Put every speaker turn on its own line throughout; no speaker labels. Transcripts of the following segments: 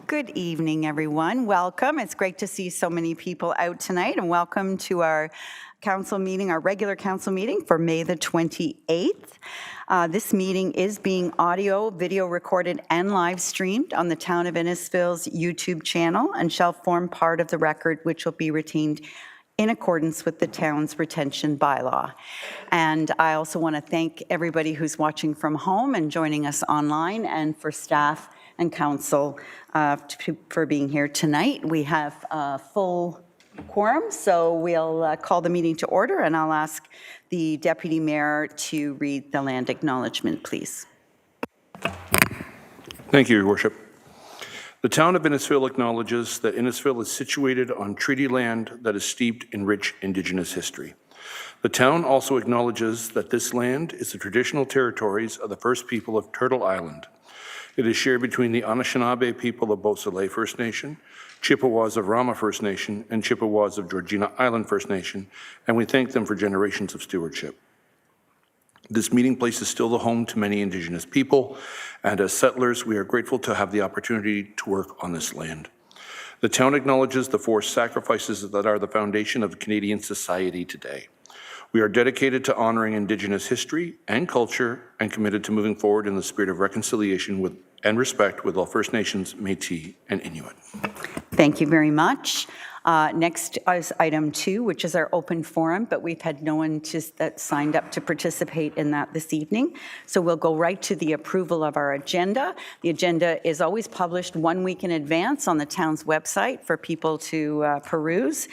Good evening, everyone. Welcome. It's great to see so many people out tonight, and welcome to our council meeting, our regular council meeting for May the 28th. This meeting is being audio, video recorded, and live streamed on the Town of Innisfil's YouTube channel and shall form part of the record, which will be retained in accordance with the town's retention bylaw. And I also want to thank everybody who's watching from home and joining us online, and for staff and council for being here tonight. We have a full quorum, so we'll call the meeting to order, and I'll ask the Deputy Mayor to read the land acknowledgement, please.
Thank you, Your Worship. The Town of Innisfil acknowledges that Innisfil is situated on treaty land that is steeped in rich Indigenous history. The town also acknowledges that this land is the traditional territories of the First People of Turtle Island. It is shared between the Anishinaabe people of Beausoleil First Nation, Chippewas of Rama First Nation, and Chippewas of Georgina Island First Nation, and we thank them for generations of stewardship. This meeting place is still the home to many Indigenous people, and as settlers, we are grateful to have the opportunity to work on this land. The town acknowledges the forced sacrifices that are the foundation of Canadian society today. We are dedicated to honoring Indigenous history and culture and committed to moving forward in the spirit of reconciliation and respect with all First Nations, Métis, and Inuit.
Thank you very much. Next is item 2, which is our open forum, but we've had no one that signed up to participate in that this evening. So we'll go right to the approval of our agenda. The agenda is always published 1 week in advance on the town's website for people to peruse,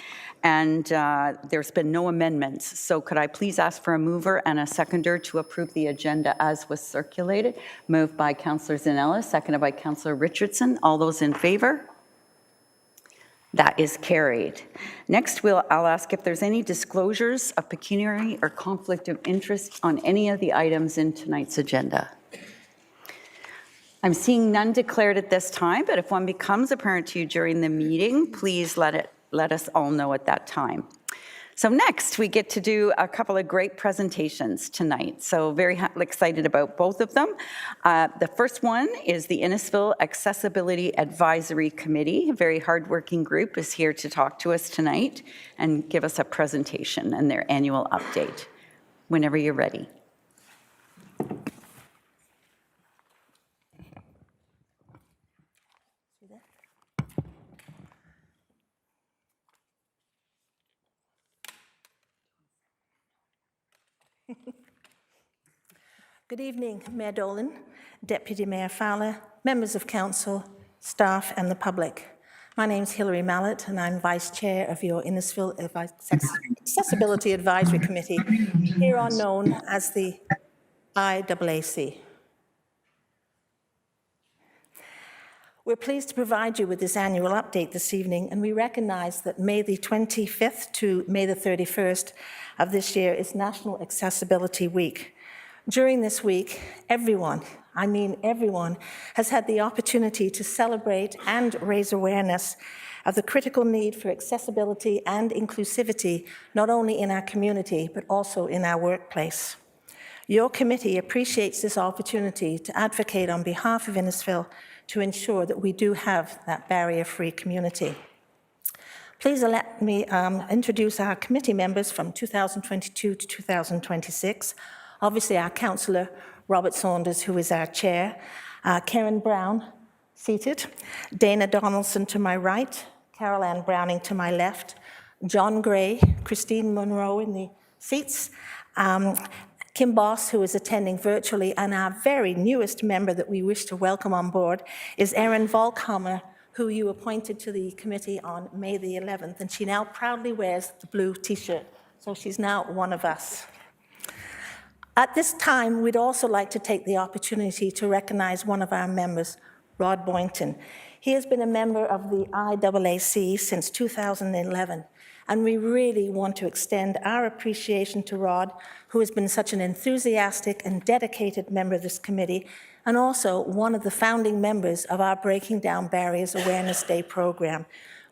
and there's been no amendments. So could I please ask for a mover and a seconder to approve the agenda as was circulated? Moved by Councillor Zanella, seconded by Councillor Richardson. All those in favor? That is carried. Next, I'll ask if there's any disclosures of pecuniary or conflict of interest on any of the items in tonight's agenda. I'm seeing none declared at this time, but if one becomes apparent to you during the meeting, please let us all know at that time. So next, we get to do a couple of great presentations tonight. So very excited about both of them. The first one is the Innisfil Accessibility Advisory Committee. A very hardworking group is here to talk to us tonight and give us a presentation and their annual update. Whenever you're ready.
Good evening, Mayor Dolan, Deputy Mayor Fowler, members of council, staff and the public. My name is Hilary Mallett and I'm Vice Chair of your Innisfil Accessibility Advisory Committee, here on known as the IAAC. We're pleased to provide you with this annual update this evening, and we recognize that May the 25th to May the 31st of this year is National Accessibility Week. During this week, everyone, I mean everyone, has had the opportunity to celebrate and raise awareness of the critical need for accessibility and inclusivity, not only in our community, but also in our workplace. Your committee appreciates this opportunity to advocate on behalf of Innisfil to ensure that we do have that barrier-free community. Please let me introduce our committee members from 2022 to 2026. Obviously, our councillor, Robert Saunders, who is our chair, Karen Brown, seated, Dana Donaldson to my right, Carol Ann Browning to my left, John Gray, Christine Monroe in the seats, Kim Boss, who is attending virtually, and our very newest member that we wish to welcome on board is Erin Volkhammer, who you appointed to the committee on May the 11th, and she now proudly wears the blue t-shirt, so she's now one of us. At this time, we'd also like to take the opportunity to recognize one of our members, Rod Boynton. He has been a member of the IAAC since 2011, and we really want to extend our appreciation to Rod, who has been such an enthusiastic and dedicated member of this committee, and also one of the founding members of our Breaking Down Barriers Awareness Day program.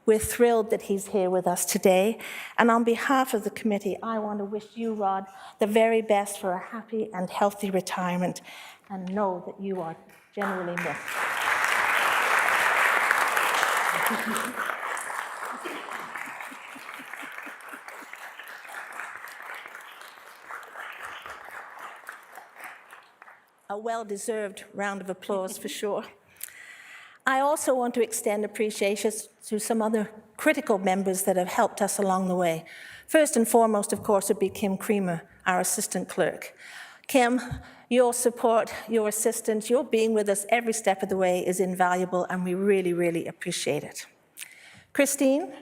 We're thrilled that he's here with us today. And on behalf of the committee, I want to wish you, Rod, the very best for a happy and healthy retirement, and know that you are genuinely missed. A well-deserved round of applause for sure. I also want to extend appreciation to some other critical members that have helped us along the way. First and foremost, of course, would be Kim Creamer, our assistant clerk. Kim, your support, your assistance, your being with us every step of the way is invaluable, and we really, really appreciate it. Christine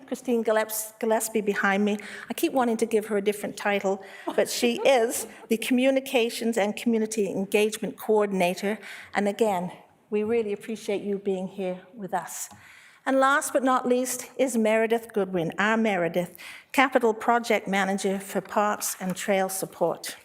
Gillespie behind me. I keep wanting to give her a different title, but she is the Communications and Community Engagement Coordinator. And again, we really appreciate you being here with us. And last but not least is Meredith Goodwin, our Meredith, Capital Project Manager for Parks and Trail Support.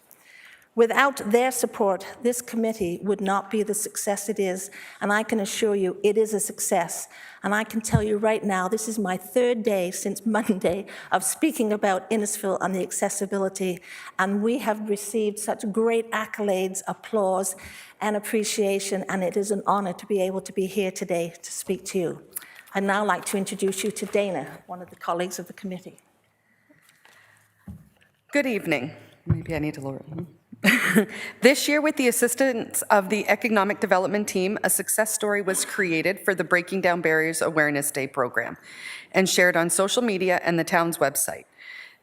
Without their support, this committee would not be the success it is, and I can assure you it is a success. And I can tell you right now, this is my third day since Monday of speaking about Innisfil and the accessibility, and we have received such great accolades, applause, and appreciation, and it is an honor to be able to be here today to speak to you. I'd now like to introduce you to Dana, one of the colleagues of the committee.
Good evening. Maybe I need to lower it. This year, with the assistance of the Economic Development Team, a success story was created for the Breaking Down Barriers Awareness Day program and shared on social media and the town's website.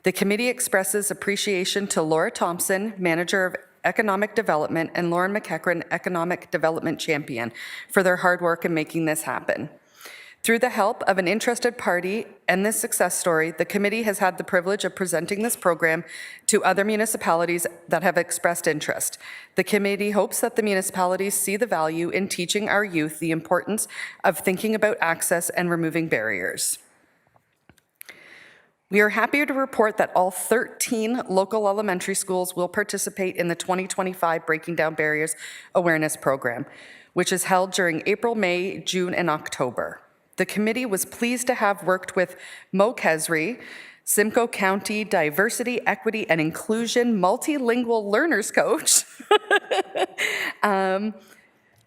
The committee expresses appreciation to Laura Thompson, Manager of Economic Development, and Lauren McEachran, Economic Development Champion, for their hard work in making this happen. Through the help of an interested party and this success story, the committee has had the privilege of presenting this program to other municipalities that have expressed interest. The committee hopes that the municipalities see the value in teaching our youth the importance of thinking about access and removing barriers. We are happy to report that all 13 local elementary schools will participate in the 2025 Breaking Down Barriers Awareness Program, which is held during April, May, June, and October. The committee was pleased to have worked with Mo Kesri, Simcoe County Diversity, Equity, and Inclusion Multilingual Learners Coach,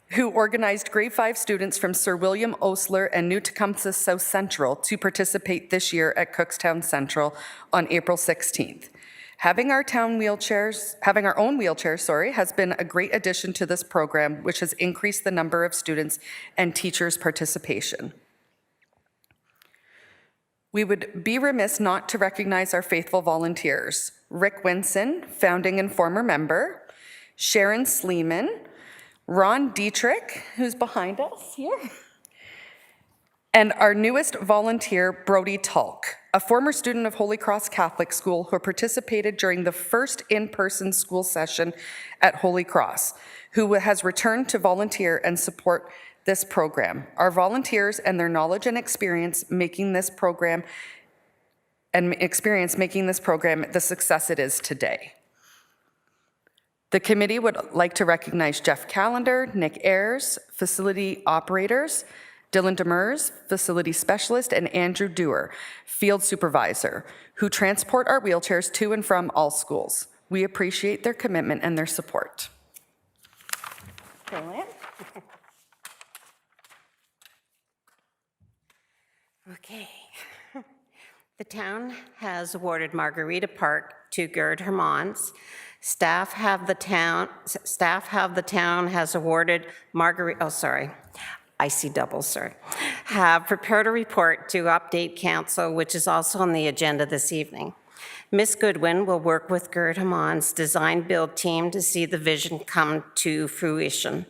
who organized grade 5 students from Sir William Osler and New Tecumseh South Central to participate this year at Cookstown Central on April 16th. Having our own wheelchairs, has been a great addition to this program, which has increased the number of students and teachers' participation. We would be remiss not to recognize our faithful volunteers: Rick Winson, founding and former member, Sharon Sleeman, Ron Dietrich, who's behind us here, and our newest volunteer, Brody Tulk, a former student of Holy Cross Catholic School who participated during the first in-person school session at Holy Cross, who has returned to volunteer and support this program. Our volunteers and their knowledge and experience making this program the success it is today. The committee would like to recognize Jeff Callender, Nick Ayers, facility operators, Dylan Demers, facility specialist, and Andrew Dewar, field supervisor, who transport our wheelchairs to and from all schools. We appreciate their commitment and their support.
Brilliant. Okay. The town has awarded Margarita Park to Gerd Hermans. Staff have the town has awarded have prepared a report to update council, which is also on the agenda this evening. Ms. Goodwin will work with Gerd Hermans' design build team to see the vision come to fruition.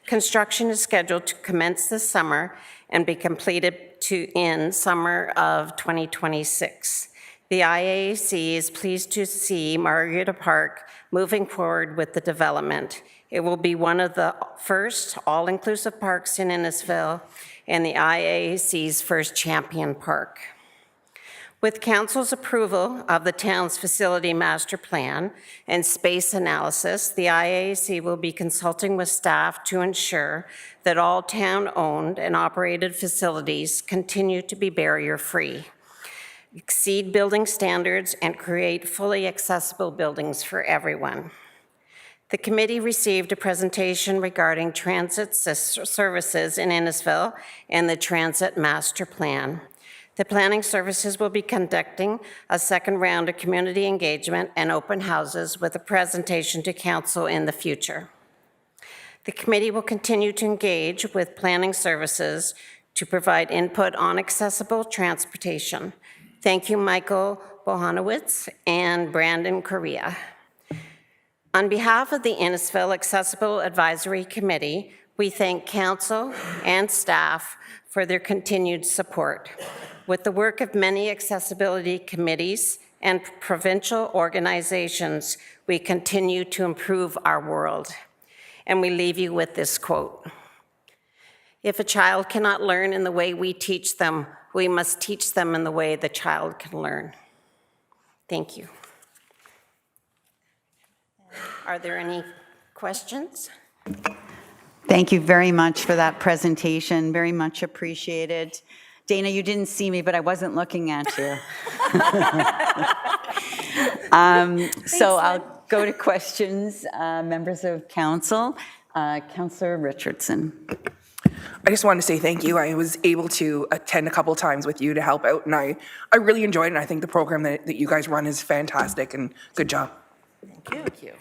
Construction is scheduled to commence this summer and be completed in summer of 2026. The IAAC is pleased to see Margarita Park moving forward with the development. It will be one of the first all-inclusive parks in Innisfil and the IAAC's first champion park. With council's approval of the town's facility master plan and space analysis, the IAAC will be consulting with staff to ensure that all town-owned and operated facilities continue to be barrier-free, exceed building standards, and create fully accessible buildings for everyone. The committee received a presentation regarding transit services in Innisfil and the Transit Master Plan. The planning services will be conducting a second round of community engagement and open houses with a presentation to council in the future. The committee will continue to engage with planning services to provide input on accessible transportation. Thank you, Michael Bohanowitz and Brandon Correa. On behalf of the Innisfil Accessible Advisory Committee, we thank council and staff for their continued support. With the work of many accessibility committees and provincial organizations, we continue to improve our world. And we leave you with this quote: "If a child cannot learn in the way we teach them, we must teach them in the way the child can learn." Thank you. Are there any questions?
Thank you very much for that presentation. Very much appreciated. Dana, you didn't see me, but I wasn't looking at you. So I'll go to questions. Members of council. Councillor Richardson.
I just wanted to say thank you. I was able to attend a couple times with you to help out, and I really enjoyed it. And I think the program that you guys run is fantastic, and good job.
Thank you.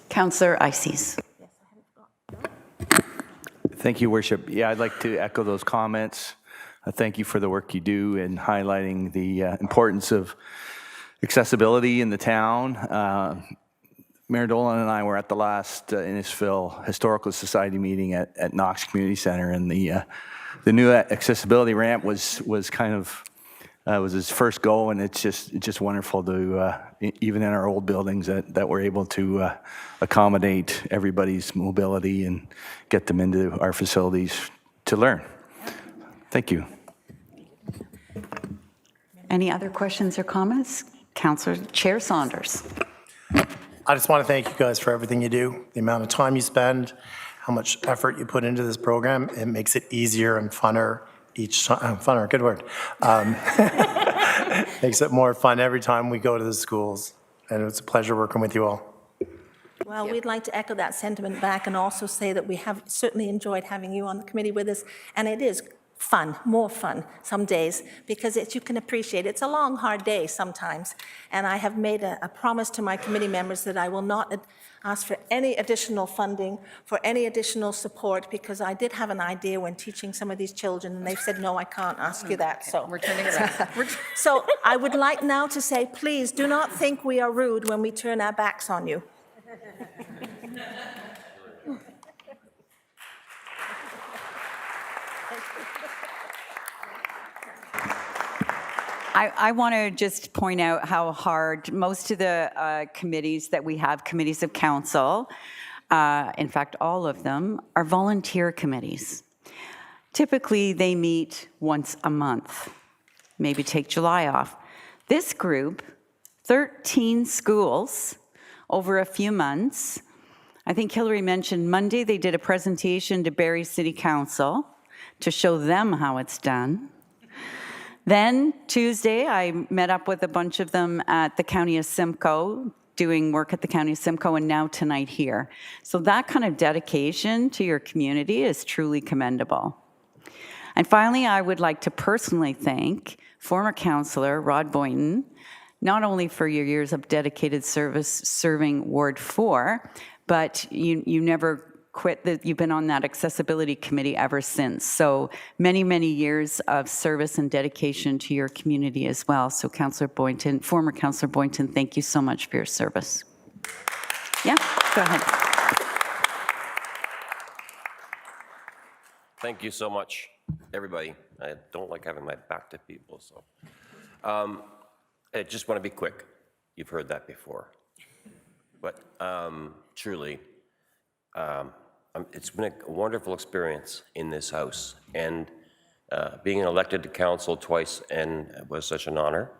Councillor Ices.
Thank you, Worship. Yeah, I'd like to echo those comments. Thank you for the work you do in highlighting the importance of accessibility in the town. Mayor Dolan and I were at the last Innisfil Historical Society meeting at Knox Community Center, and the new accessibility ramp was kind of was his first go, and it's just wonderful to even in our old buildings that we're able to accommodate everybody's mobility and get them into our facilities to learn. Thank you.
Any other questions or comments? Councillor Chair Saunders.
I just want to thank you guys for everything you do, the amount of time you spend, how much effort you put into this program. It makes it easier and funner each time. Funner, good word. Makes it more fun every time we go to the schools. And it's a pleasure working with you all.
Well, we'd like to echo that sentiment back and also say that we have certainly enjoyed having you on the committee with us. And it is fun, more fun some days, because you can appreciate it's a long, hard day sometimes. And I have made a promise to my committee members that I will not ask for any additional funding, for any additional support, because I did have an idea when teaching some of these children, and they've said, no, I can't ask you that. So
We're turning it around.
So I would like now to say, please do not think we are rude when we turn our backs on you.
I want to just point out how hard most of the committees that we have, committees of council, in fact, all of them, are volunteer committees. Typically, they meet once a month, maybe take July off. This group, 13 schools over a few months. I think Hillary mentioned Monday they did a presentation to Barrie City Council to show them how it's done. Then Tuesday, I met up with a bunch of them at the County of Simcoe, doing work at the County of Simcoe, and now tonight here. So that kind of dedication to your community is truly commendable. And finally, I would like to personally thank former councillor Rod Boynton, not only for your years of dedicated service serving Ward 4, but you never quit. You've been on that accessibility committee ever since. So many, many years of service and dedication to your community as well. So Councillor Boynton, former Councillor Boynton, thank you so much for your service. Yeah, go ahead.
Thank you so much, everybody. I don't like having my back to people, so. I just want to be quick. You've heard that before. But truly, it's been a wonderful experience in this house, and being elected to council twice and was such an honor.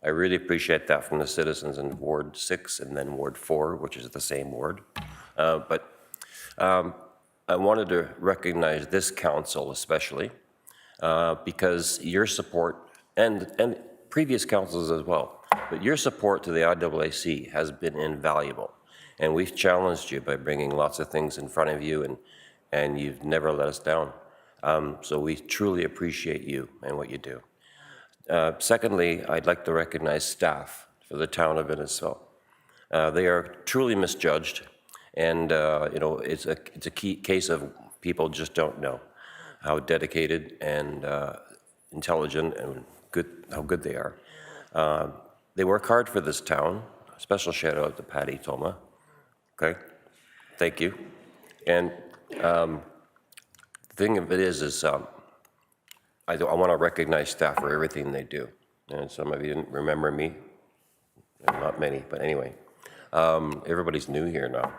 I really appreciate that from the citizens in Ward 6 and then Ward 4, which is the same ward. But I wanted to recognize this council especially because your support, and previous councils as well, but your support to the IAAC has been invaluable. And we've challenged you by bringing lots of things in front of you, and you've never let us down. So we truly appreciate you and what you do. Secondly, I'd like to recognize staff for the town of Innisfil. They are truly misjudged, and it's a key case of people just don't know how dedicated and intelligent and how good they are. They work hard for this town. A special shout out to Patty Toma. Okay, thank you. And the thing of it is I want to recognize staff for everything they do. And some of you didn't remember me, not many, but anyway, everybody's new here now.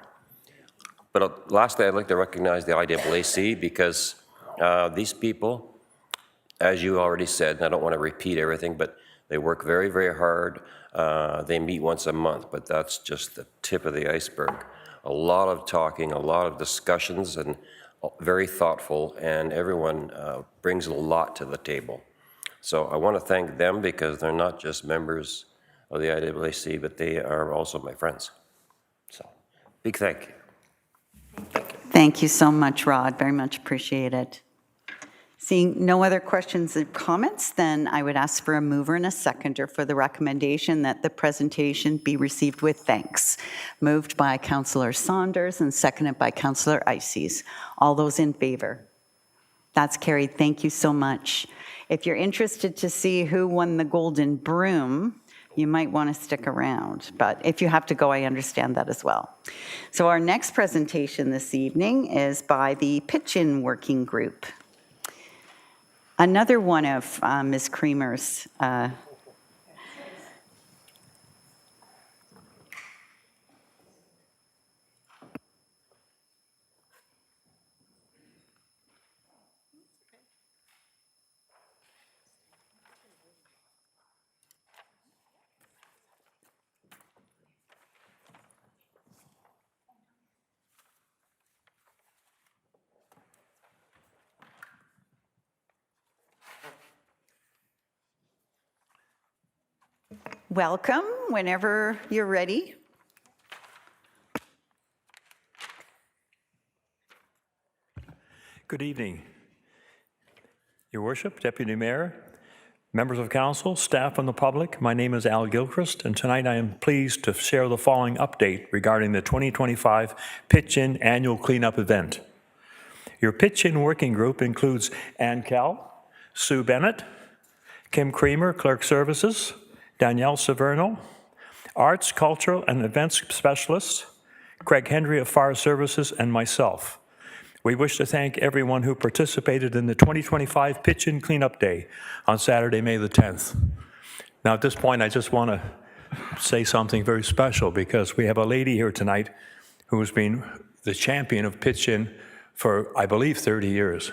But lastly, I'd like to recognize the IAAC because these people, as you already said, and I don't want to repeat everything, but they work very, very hard. They meet once a month, but that's just the tip of the iceberg. A lot of talking, a lot of discussions, and very thoughtful, and everyone brings a lot to the table. So I want to thank them because they're not just members of the IAAC, but they are also my friends. So big thank you.
Thank you so much, Rod. Very much appreciate it. Seeing no other questions or comments, then I would ask for a mover and a seconder for the recommendation that the presentation be received with thanks. Moved by Councillor Saunders and seconded by Councillor Ices. All those in favor? That's carried. Thank you so much. If you're interested to see who won the Golden Broom, you might want to stick around, but if you have to go, I understand that as well. So our next presentation this evening is by the Pitch-In Working Group. Another one of Ms. Creamer's welcome whenever you're ready.
Good evening, Your Worship, Deputy Mayor, members of council, staff, and the public. My name is Al Gilchrist, and tonight I am pleased to share the following update regarding the 2025 Pitch-In Annual Cleanup Event. Your Pitch-In Working Group includes Ann Kell, Sue Bennett, Kim Creamer, Clerk Services, Danielle Severno, Arts, Cultural, and Events Specialists, Craig Hendry of Fire Services, and myself. We wish to thank everyone who participated in the 2025 Pitch-In Cleanup Day on Saturday, May the 10th. Now, at this point, I just want to say something very special because we have a lady here tonight who has been the champion of Pitch-In for, I believe, 30 years.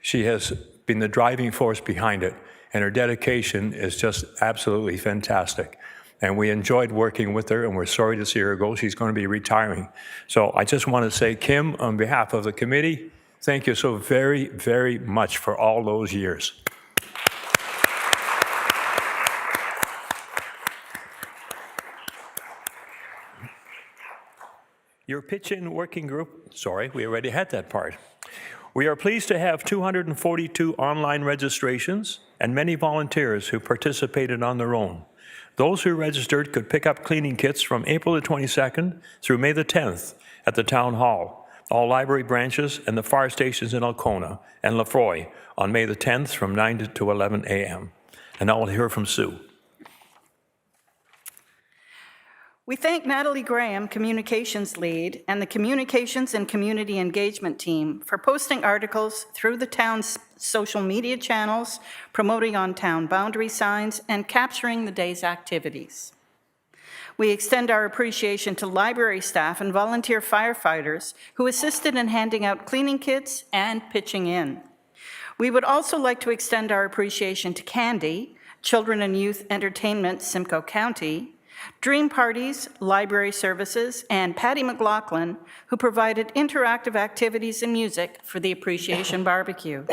She has been the driving force behind it, and her dedication is just absolutely fantastic. And we enjoyed working with her, and we're sorry to see her go. She's going to be retiring. So I just want to say, Kim, on behalf of the committee, thank you so very, very much for all those years. Your Pitch-In Working Group, sorry, we already had that part. We are pleased to have 242 online registrations and many volunteers who participated on their own. Those who registered could pick up cleaning kits from April the 22nd through May the 10th at the Town Hall, all library branches, and the fire stations in Alcona and Lefroy on May the 10th from 9 to 11 a.m. And now we'll hear from Sue.
We thank Natalie Graham, Communications Lead, and the Communications and Community Engagement Team for posting articles through the town's social media channels, promoting on town boundary signs, and capturing the day's activities. We extend our appreciation to library staff and volunteer firefighters who assisted in handing out cleaning kits and pitching in. We would also like to extend our appreciation to Candy, Children and Youth Entertainment, Simcoe County, Dream Parties, Library Services, and Patty McLaughlin, who provided interactive activities and music for the Appreciation Barbecue.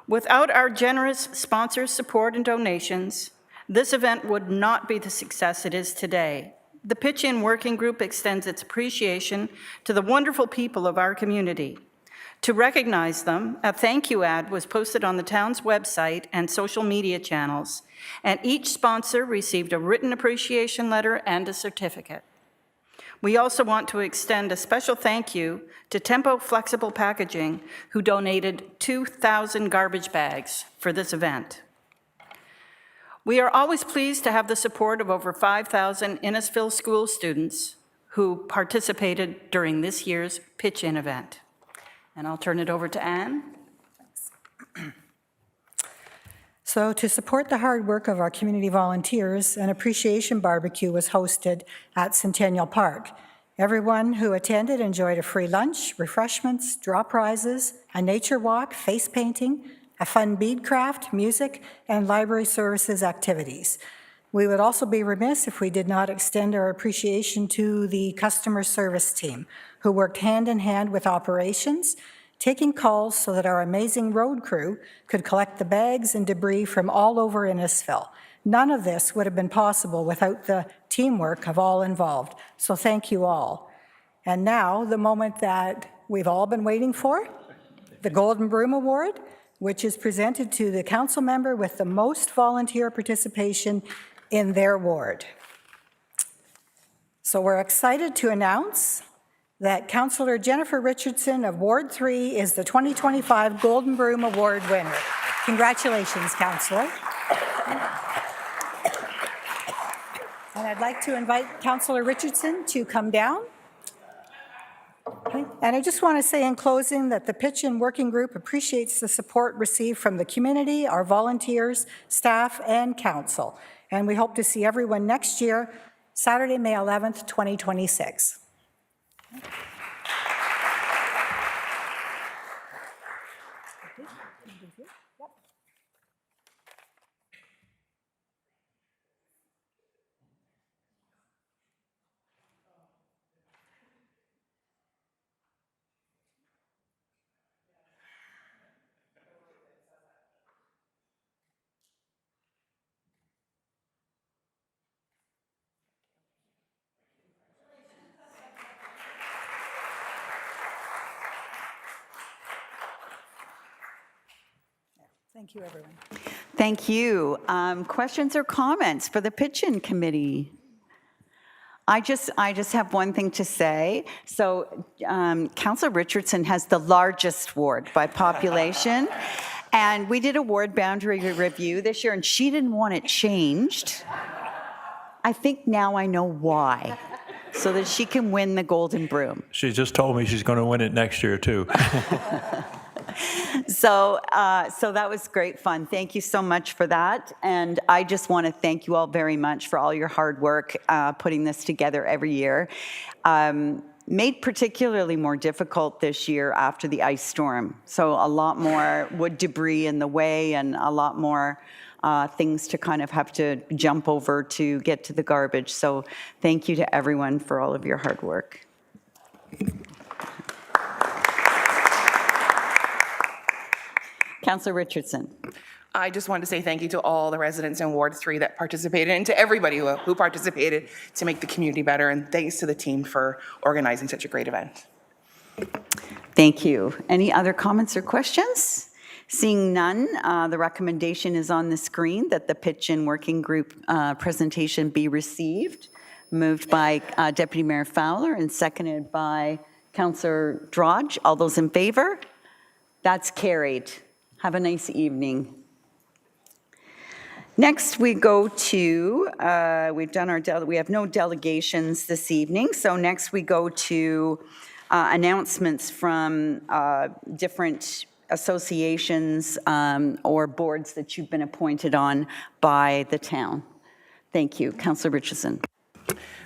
Without our generous sponsors' support and donations, this event would not be the success it is today. The Pitch In Working Group extends its appreciation to the wonderful people of our community. To recognize them, a thank you ad was posted on the town's website and social media channels, and each sponsor received a written appreciation letter and a certificate. We also want to extend a special thank you to Tempo Flexible Packaging, who donated 2,000 garbage bags for this event. We are always pleased to have the support of over 5,000 Innisfil school students who participated during this year's Pitch In event. And I'll turn it over to Anne.
So to support the hard work of our community volunteers, an appreciation barbecue was hosted at Centennial Park. Everyone who attended enjoyed a free lunch, refreshments, draw prizes, a nature walk, face painting, a fun bead craft, music, and library services activities. We would also be remiss if we did not extend our appreciation to the customer service team, who worked hand in hand with operations, taking calls so that our amazing road crew could collect the bags and debris from all over Innisfil. None of this would have been possible without the teamwork of all involved, so thank you all. And now, the moment that we've all been waiting for, the Golden Broom Award, which is presented to the council member with the most volunteer participation in their ward. So we're excited to announce that Councillor Jennifer Richardson of Ward 3 is the 2025 Golden Broom Award winner. Congratulations, Councillor. And I'd like to invite Councillor Richardson to come down. Okay. And I just want to say in closing that the Pitch In Working Group appreciates the support received from the community, our volunteers, staff, and council. And we hope to see everyone next year, Saturday, May 11th, 2026. Thank you, everyone.
Thank you. Questions or comments for the Pitch In Committee? I just have one thing to say. So Councillor Richardson has the largest ward by population. And we did a ward boundary review this year, and she didn't want it changed. I think now I know why, so that she can win the Golden Broom.
She just told me she's going to win it next year, too.
So that was great fun. Thank you so much for that. And I just want to thank you all very much for all your hard work putting this together every year. Made particularly more difficult this year after the ice storm. So a lot more wood debris in the way and a lot more things to kind of have to jump over to get to the garbage. So thank you to everyone for all of your hard work. Councillor Richardson.
I just wanted to say thank you to all the residents in Ward 3 that participated and to everybody who participated to make the community better. And thanks to the team for organizing such a great event.
Thank you. Any other comments or questions? Seeing none, the recommendation is on the screen that the Pitch In Working Group presentation be received. Moved by Deputy Mayor Fowler and seconded by Councillor Drodge. All those in favor? That's carried. Have a nice evening. Next, we go to, we have no delegations this evening, so next we go to announcements from different associations or boards that you've been appointed on by the town. Thank you. Councillor Richardson.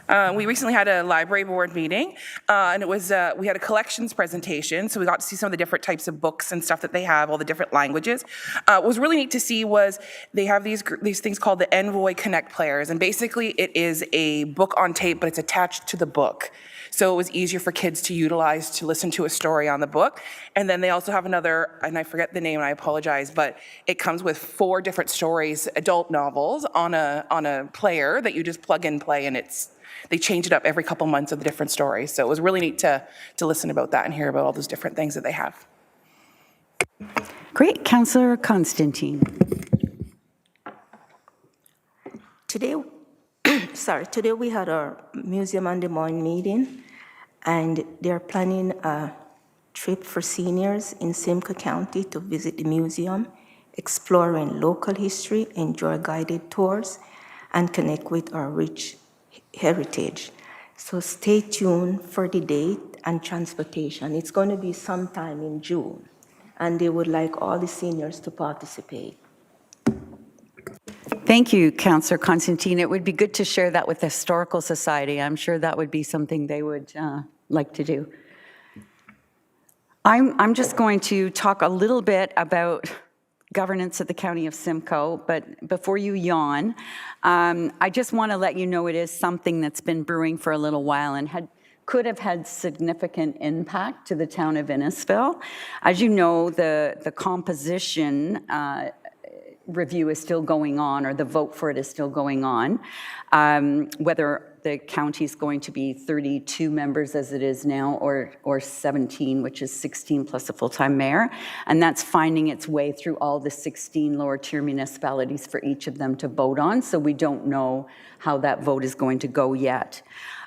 We recently had a library board meeting, and it was we had a collections presentation, so we got to see some of the different types of books and stuff that they have, all the different languages. What was really neat to see was they have these things called the Envoy Connect players, and basically it is a book on tape, but it's attached to the book. So it was easier for kids to utilize to listen to a story on the book. And then they also have another, and I forget the name and I apologize, but it comes with 4 different stories, adult novels on a player that you just plug and play, and it's they change it up every couple months of the different stories. So it was really neat to listen about that and hear about all those different things that they have.
Great. Councillor Constantine.
Today, today we had our Museum on Des Moines meeting, and they're planning a trip for seniors in Simcoe County to visit the museum, exploring local history, enjoy guided tours, and connect with our rich heritage. So stay tuned for the date and transportation. It's going to be sometime in June, and they would like all the seniors to participate.
Thank you, Councillor Constantine. It would be good to share that with the Historical Society. I'm sure that would be something they would like to do. I'm just going to talk a little bit about governance at the County of Simcoe, but before you yawn, I just want to let you know it is something that's been brewing for a little while and could have had significant impact to the town of Innisfil. As you know, the composition review is still going on, or the vote for it is still going on. Whether the county is going to be 32 members as it is now, or 17, which is 16 plus a full-time mayor. And that's finding its way through all the 16 lower tier municipalities for each of them to vote on. So we don't know how that vote is going to go yet.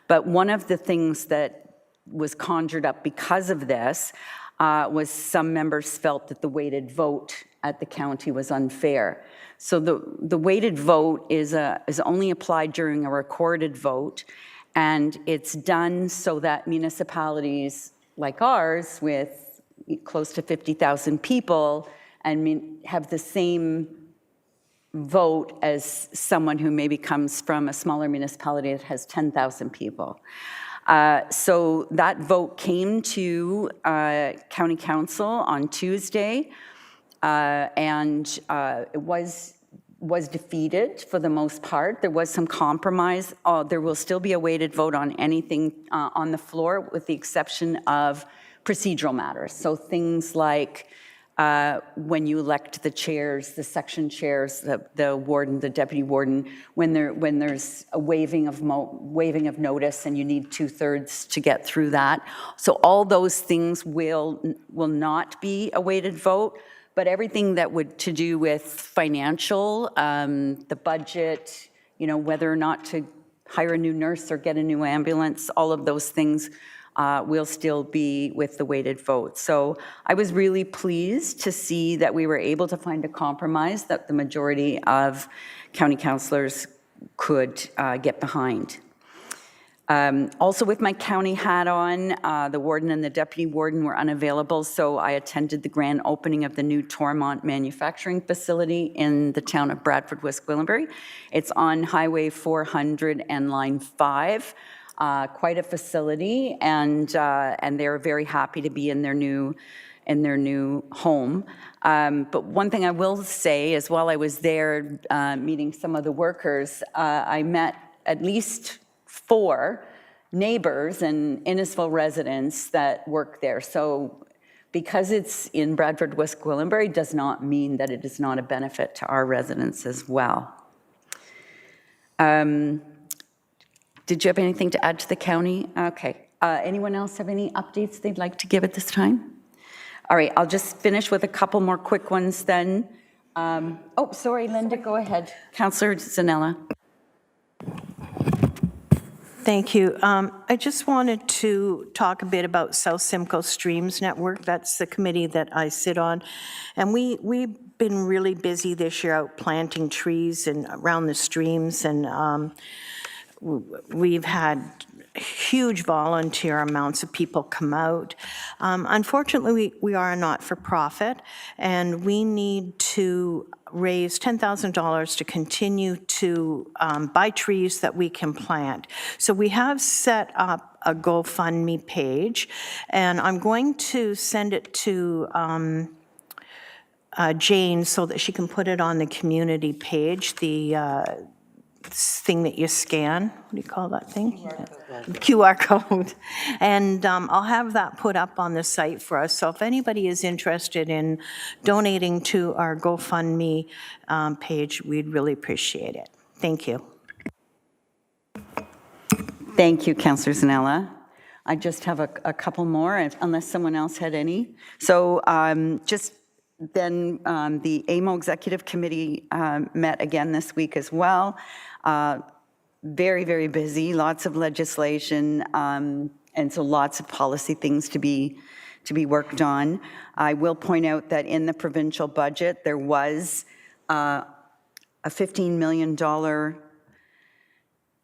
But one of the things that was conjured up because of this was some members felt that the weighted vote at the county was unfair. So the weighted vote is only applied during a recorded vote, and it's done so that municipalities like ours with close to 50,000 people and have the same vote as someone who maybe comes from a smaller municipality that has 10,000 people. So that vote came to County Council on Tuesday, and it was defeated for the most part. There was some compromise. There will still be a weighted vote on anything on the floor, with the exception of procedural matters. So things like when you elect the chairs, the section chairs, the warden, the deputy warden, when there's a waiving of notice and you need 2/3 to get through that. So all those things will not be a weighted vote, but everything that would to do with financial, the budget, whether or not to hire a new nurse or get a new ambulance, all of those things will still be with the weighted vote. So I was really pleased to see that we were able to find a compromise that the majority of county councillors could get behind. Also with my county hat on, the warden and the deputy warden were unavailable, so I attended the grand opening of the new Tormont manufacturing facility in the town of Bradford, West Gwillimbury. It's on Highway 400 and Line 5. Quite a facility, and they're very happy to be in their new home. But one thing I will say is, while I was there meeting some of the workers, I met at least 4 neighbors and Innisfil residents that work there. So because it's in Bradford, West Gwillimbury, does not mean that it is not a benefit to our residents as well. Did you have anything to add to the county? Okay. Anyone else have any updates they'd like to give at this time? All right, I'll just finish with a couple more quick ones then. Oh, sorry, Linda, go ahead. Councillor Zanella.
Thank you. I just wanted to talk a bit about South Simcoe Streams Network. That's the committee that I sit on. And we've been really busy this year out planting trees and around the streams, and we've had huge volunteer amounts of people come out. Unfortunately, we are a not-for-profit, and we need to raise $10,000 to continue to buy trees that we can plant. So we have set up a GoFundMe page, and I'm going to send it to Jane so that she can put it on the community page, the thing that you scan. What do you call that thing? QR code. And I'll have that put up on the site for us. So if anybody is interested in donating to our GoFundMe page, we'd really appreciate it. Thank you.
Thank you, Councillor Zanella. I just have a couple more, unless someone else had any. So just then the AMO Executive Committee met again this week as well. Very, very busy, lots of legislation, and so lots of policy things to be worked on. I will point out that in the provincial budget, there was a $15 million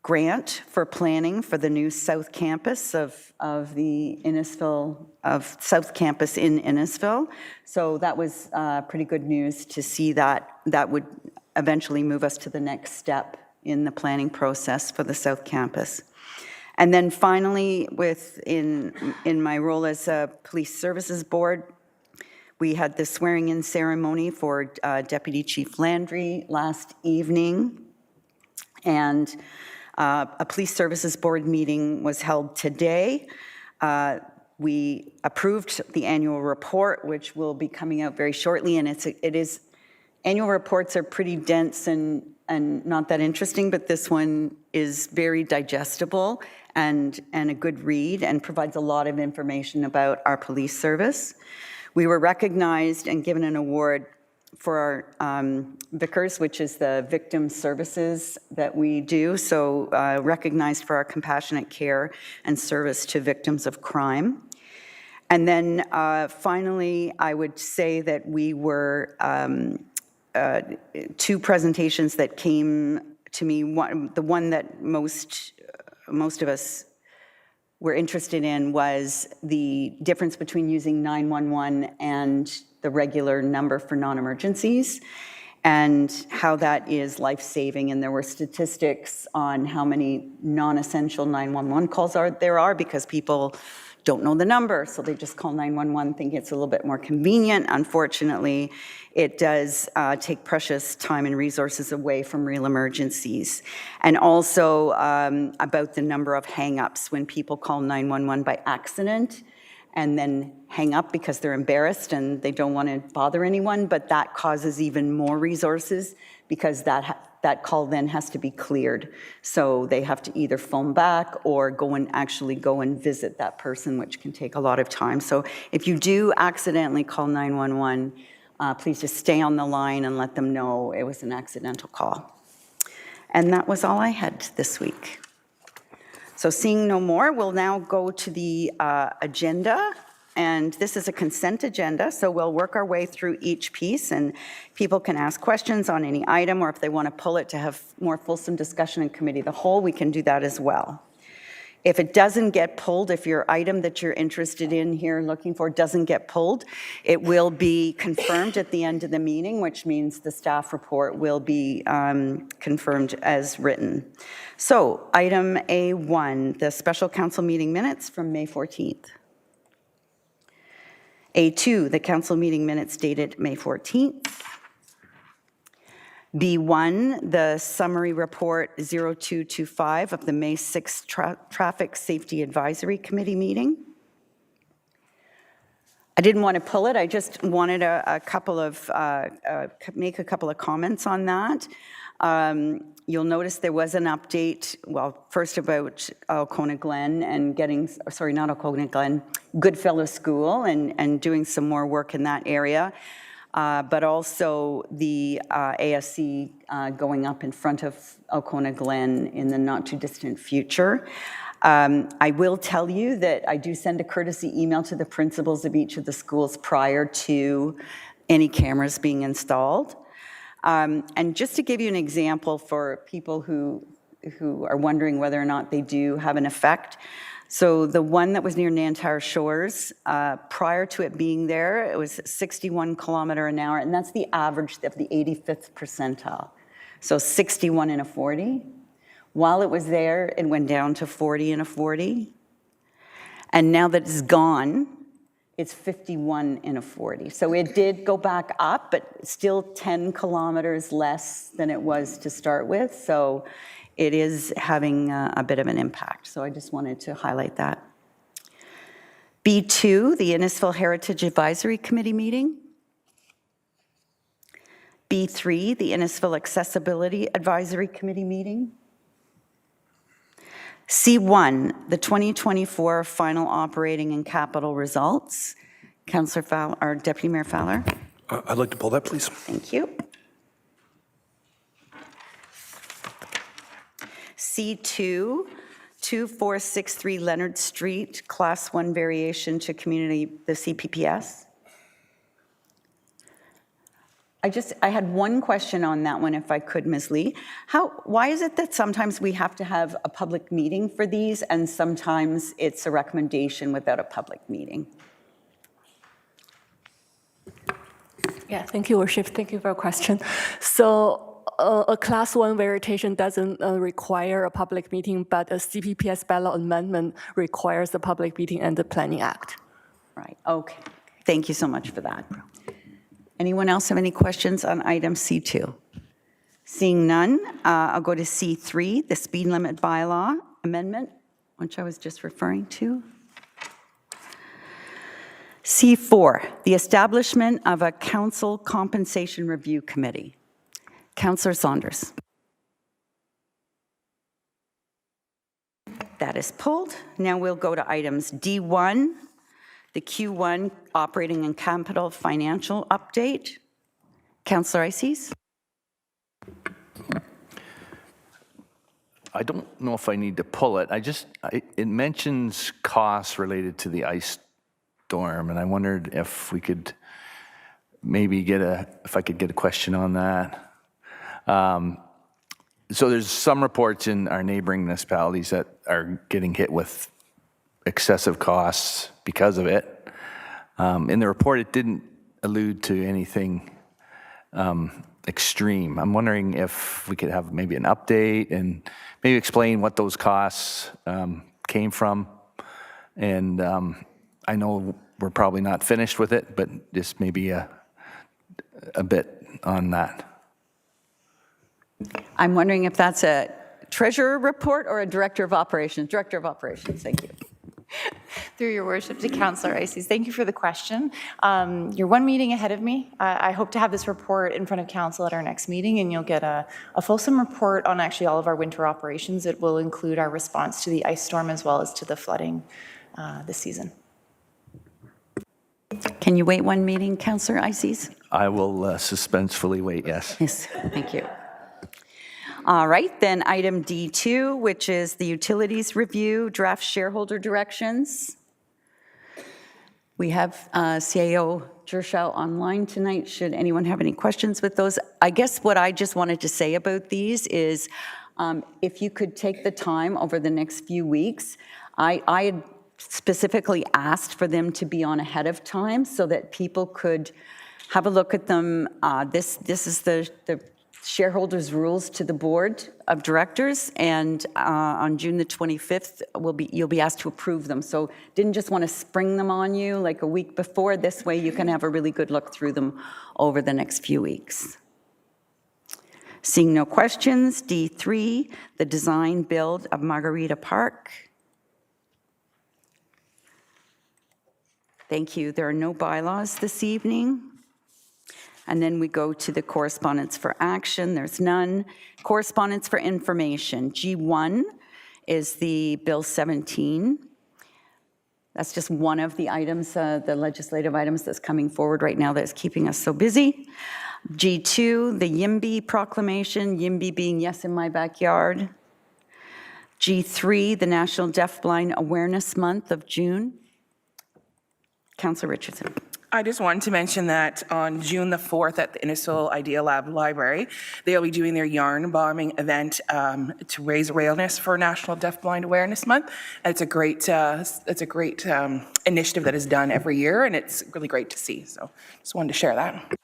grant for planning for the new South Campus of the Innisfil, of South Campus in Innisfil. So that was pretty good news to see that that would eventually move us to the next step in the planning process for the South Campus. And then finally, in my role as a Police Services Board, we had the swearing-in ceremony for Deputy Chief Landry last evening, and a Police Services Board meeting was held today. We approved the annual report, which will be coming out very shortly, and annual reports are pretty dense and not that interesting, but this one is very digestible and a good read and provides a lot of information about our police service. We were recognized and given an award for our VICARS, which is the victim services that we do, so recognized for our compassionate care and service to victims of crime. And then finally, I would say that we were two presentations that came to me. The one that most of us were interested in was the difference between using 911 and the regular number for non-emergencies, and how that is life-saving. And there were statistics on how many non-essential 911 calls there are because people don't know the number, so they just call 911, think it's a little bit more convenient. Unfortunately, it does take precious time and resources away from real emergencies. And also about the number of hang-ups when people call 911 by accident and then hang up because they're embarrassed and they don't want to bother anyone, but that causes even more resources because that call then has to be cleared. So they have to either phone back or actually go and visit that person, which can take a lot of time. So if you do accidentally call 911, please just stay on the line and let them know it was an accidental call. And that was all I had this week. So seeing no more, we'll now go to the agenda. And this is a consent agenda, so we'll work our way through each piece, and people can ask questions on any item, or if they want to pull it to have more fulsome discussion in committee of the whole, we can do that as well. If it doesn't get pulled, if your item that you're interested in here looking for doesn't get pulled, it will be confirmed at the end of the meeting, which means the staff report will be confirmed as written. So item A1, the special council meeting minutes from May 14th. A2, the council meeting minutes dated May 14th. B1, the summary report 0225 of the May 6th Traffic Safety Advisory Committee meeting. I didn't want to pull it, I just wanted make a couple of comments on that. You'll notice there was an update, well, first about Alcona Glen and Goodfellow School and doing some more work in that area, but also the ASC going up in front of Alcona Glen in the not too distant future. I will tell you that I do send a courtesy email to the principals of each of the schools prior to any cameras being installed. And just to give you an example for people who are wondering whether or not they do have an effect. So the one that was near Nantyre Shores, prior to it being there, it was 61 kilometer an hour, and that's the average of the 85th percentile. So 61 in a 40. While it was there, it went down to 40 in a 40. And now that it's gone, it's 51 in a 40. So it did go back up, but still 10 kilometers less than it was to start with. So it is having a bit of an impact. So I just wanted to highlight that. B2, the Innisfil Heritage Advisory Committee meeting. B3, the Innisfil Accessibility Advisory Committee meeting. C1, the 2024 final operating and capital results. Councillor Fowler, or Deputy Mayor Fowler.
I'd like to pull that, please.
Thank you. C2, 2463 Leonard Street, Class 1 variation to community, the CPPS. I had one question on that one, if I could, Ms. Lee. Why is it that sometimes we have to have a public meeting for these and sometimes it's a recommendation without a public meeting?
Yeah, thank you, Worship. Thank you for your question. So a Class 1 variation doesn't require a public meeting, but a CPPS bylaw amendment requires a public meeting and the Planning Act.
Right, okay. Thank you so much for that. Anyone else have any questions on item C2? Seeing none, I'll go to C3, the speed limit bylaw amendment, which I was just referring to. C4, the establishment of a council compensation review committee. Councillor Saunders. That is pulled. Now we'll go to items D1, the Q1 operating and capital financial update. Councillor Ices.
I don't know if I need to pull it. It mentions costs related to the ice storm, and I wondered if we could maybe if I could get a question on that. So there's some reports in our neighboring municipalities that are getting hit with excessive costs because of it. In the report, it didn't allude to anything extreme. I'm wondering if we could have maybe an update and maybe explain what those costs came from. And I know we're probably not finished with it, but just maybe a bit on that.
I'm wondering if that's a treasurer report or a director of operations. Director of operations, thank you.
Through your worship to Councillor Ices, thank you for the question. You're one meeting ahead of me. I hope to have this report in front of council at our next meeting, and you'll get a fulsome report on actually all of our winter operations. It will include our response to the ice storm as well as to the flooding this season.
Can you wait one meeting, Councillor Ices?
I will suspensefully wait, yes.
Yes, thank you. All right, then item D2, which is the utilities review, draft shareholder directions. We have CAO Gershow online tonight. Should anyone have any questions with those? I guess what I just wanted to say about these is if you could take the time over the next few weeks, I had specifically asked for them to be on ahead of time so that people could have a look at them. This is the shareholders' rules to the board of directors, and on June the 25th, you'll be asked to approve them. So didn't just want to spring them on you like a week before. This way you can have a really good look through them over the next few weeks. Seeing no questions, D3, the design build of Margarita Park. Thank you. There are no bylaws this evening. And then we go to the correspondence for action. There's none. Correspondence for information. G1 is the Bill 17. That's just one of the items, the legislative items that's coming forward right now that's keeping us so busy. G2, the YIMBY proclamation, YIMBY being Yes in My Backyard. G3, the National Deafblind Awareness Month of June. Councillor Richardson.
I just wanted to mention that on June the 4th at the Innisfil Idea Lab Library, they'll be doing their yarn bombing event to raise awareness for National Deafblind Awareness Month. And it's a great initiative that is done every year, and it's really great to see. So just wanted to share that.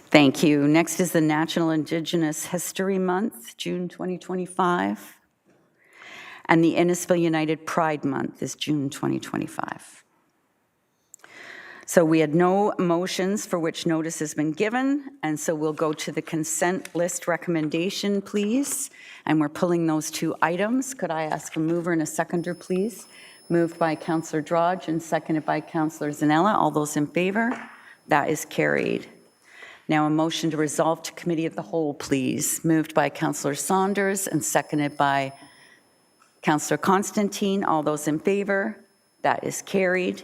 Thank you. Next is the National Indigenous History Month, June 2025. And the Innisfil United Pride Month is June 2025. So we had no motions for which notice has been given, and so we'll go to the consent list recommendation, please. And we're pulling those two items. Could I ask a mover and a seconder, please? Moved by Councillor Drodge and seconded by Councillor Zanella. All those in favor? That is carried. Now a motion to resolve to Committee of the Whole, please. Moved by Councillor Saunders and seconded by Councillor Constantine, all those in favor? That is carried.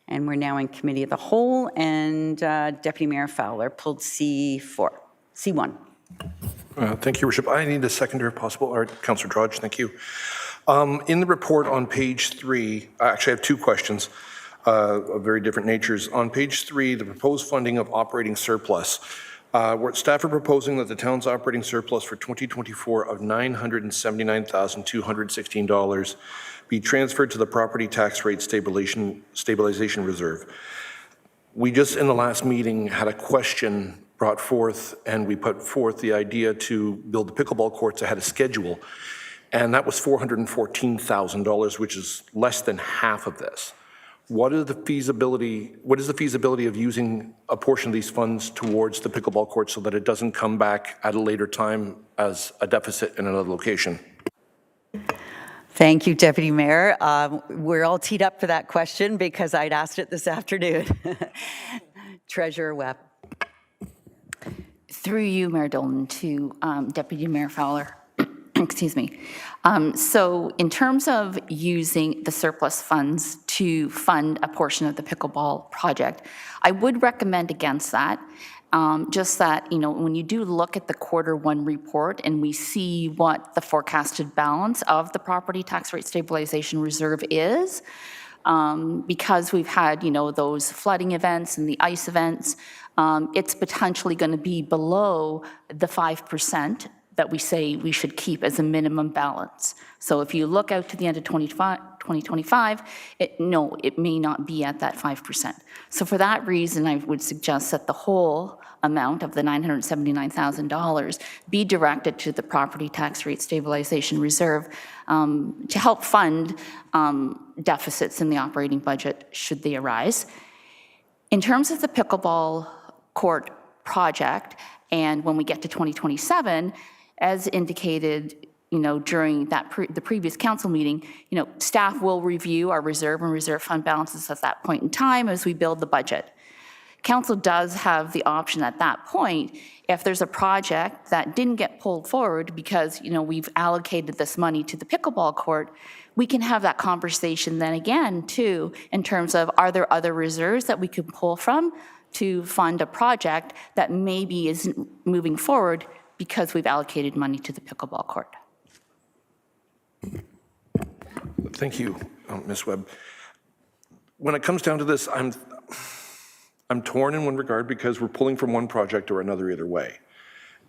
And we're now in Committee of the Whole, and Deputy Mayor Fowler pulled C4, C1.
Thank you, Your Worship. I need a seconder if possible. All right, Councillor Drudge, thank you. In the report on page 3, I actually have 2 questions of very different natures. On page 3, the proposed funding of operating surplus. Where staff are proposing that the town's operating surplus for 2024 of $979,216 be transferred to the property tax rate stabilization reserve. We just in the last meeting had a question brought forth, and we put forth the idea to build the pickleball courts ahead of schedule, and that was $414,000, which is less than half of this. What is the feasibility of using a portion of these funds towards the pickleball court so that it doesn't come back at a later time as a deficit in another location?
Thank you, Deputy Mayor. We're all teed up for that question because I'd asked it this afternoon. Treasurer Webb.
Through you, Mayor Dolan, to Deputy Mayor Fowler. Excuse me. So in terms of using the surplus funds to fund a portion of the pickleball project, I would recommend against that. Just that, you know, when you do look at the Q1 report and we see what the forecasted balance of the property tax rate stabilization reserve is, because we've had, you know, those flooding events and the ice events, it's potentially going to be below the 5% that we say we should keep as a minimum balance. So if you look out to the end of 2025, it may not be at that 5%. So for that reason, I would suggest that the whole amount of the $979,000 be directed to the property tax rate stabilization reserve to help fund deficits in the operating budget should they arise. In terms of the pickleball court project, and when we get to 2027, as indicated, you know, during that the previous council meeting, you know, staff will review our reserve and reserve fund balances at that point in time as we build the budget. Council does have the option at that point, if there's a project that didn't get pulled forward because, you know, we've allocated this money to the pickleball court, we can have that conversation then again too, in terms of are there other reserves that we could pull from to fund a project that maybe isn't moving forward because we've allocated money to the pickleball court.
Thank you, Ms. Webb. When it comes down to this, I'm torn in one regard because we're pulling from one project or another either way.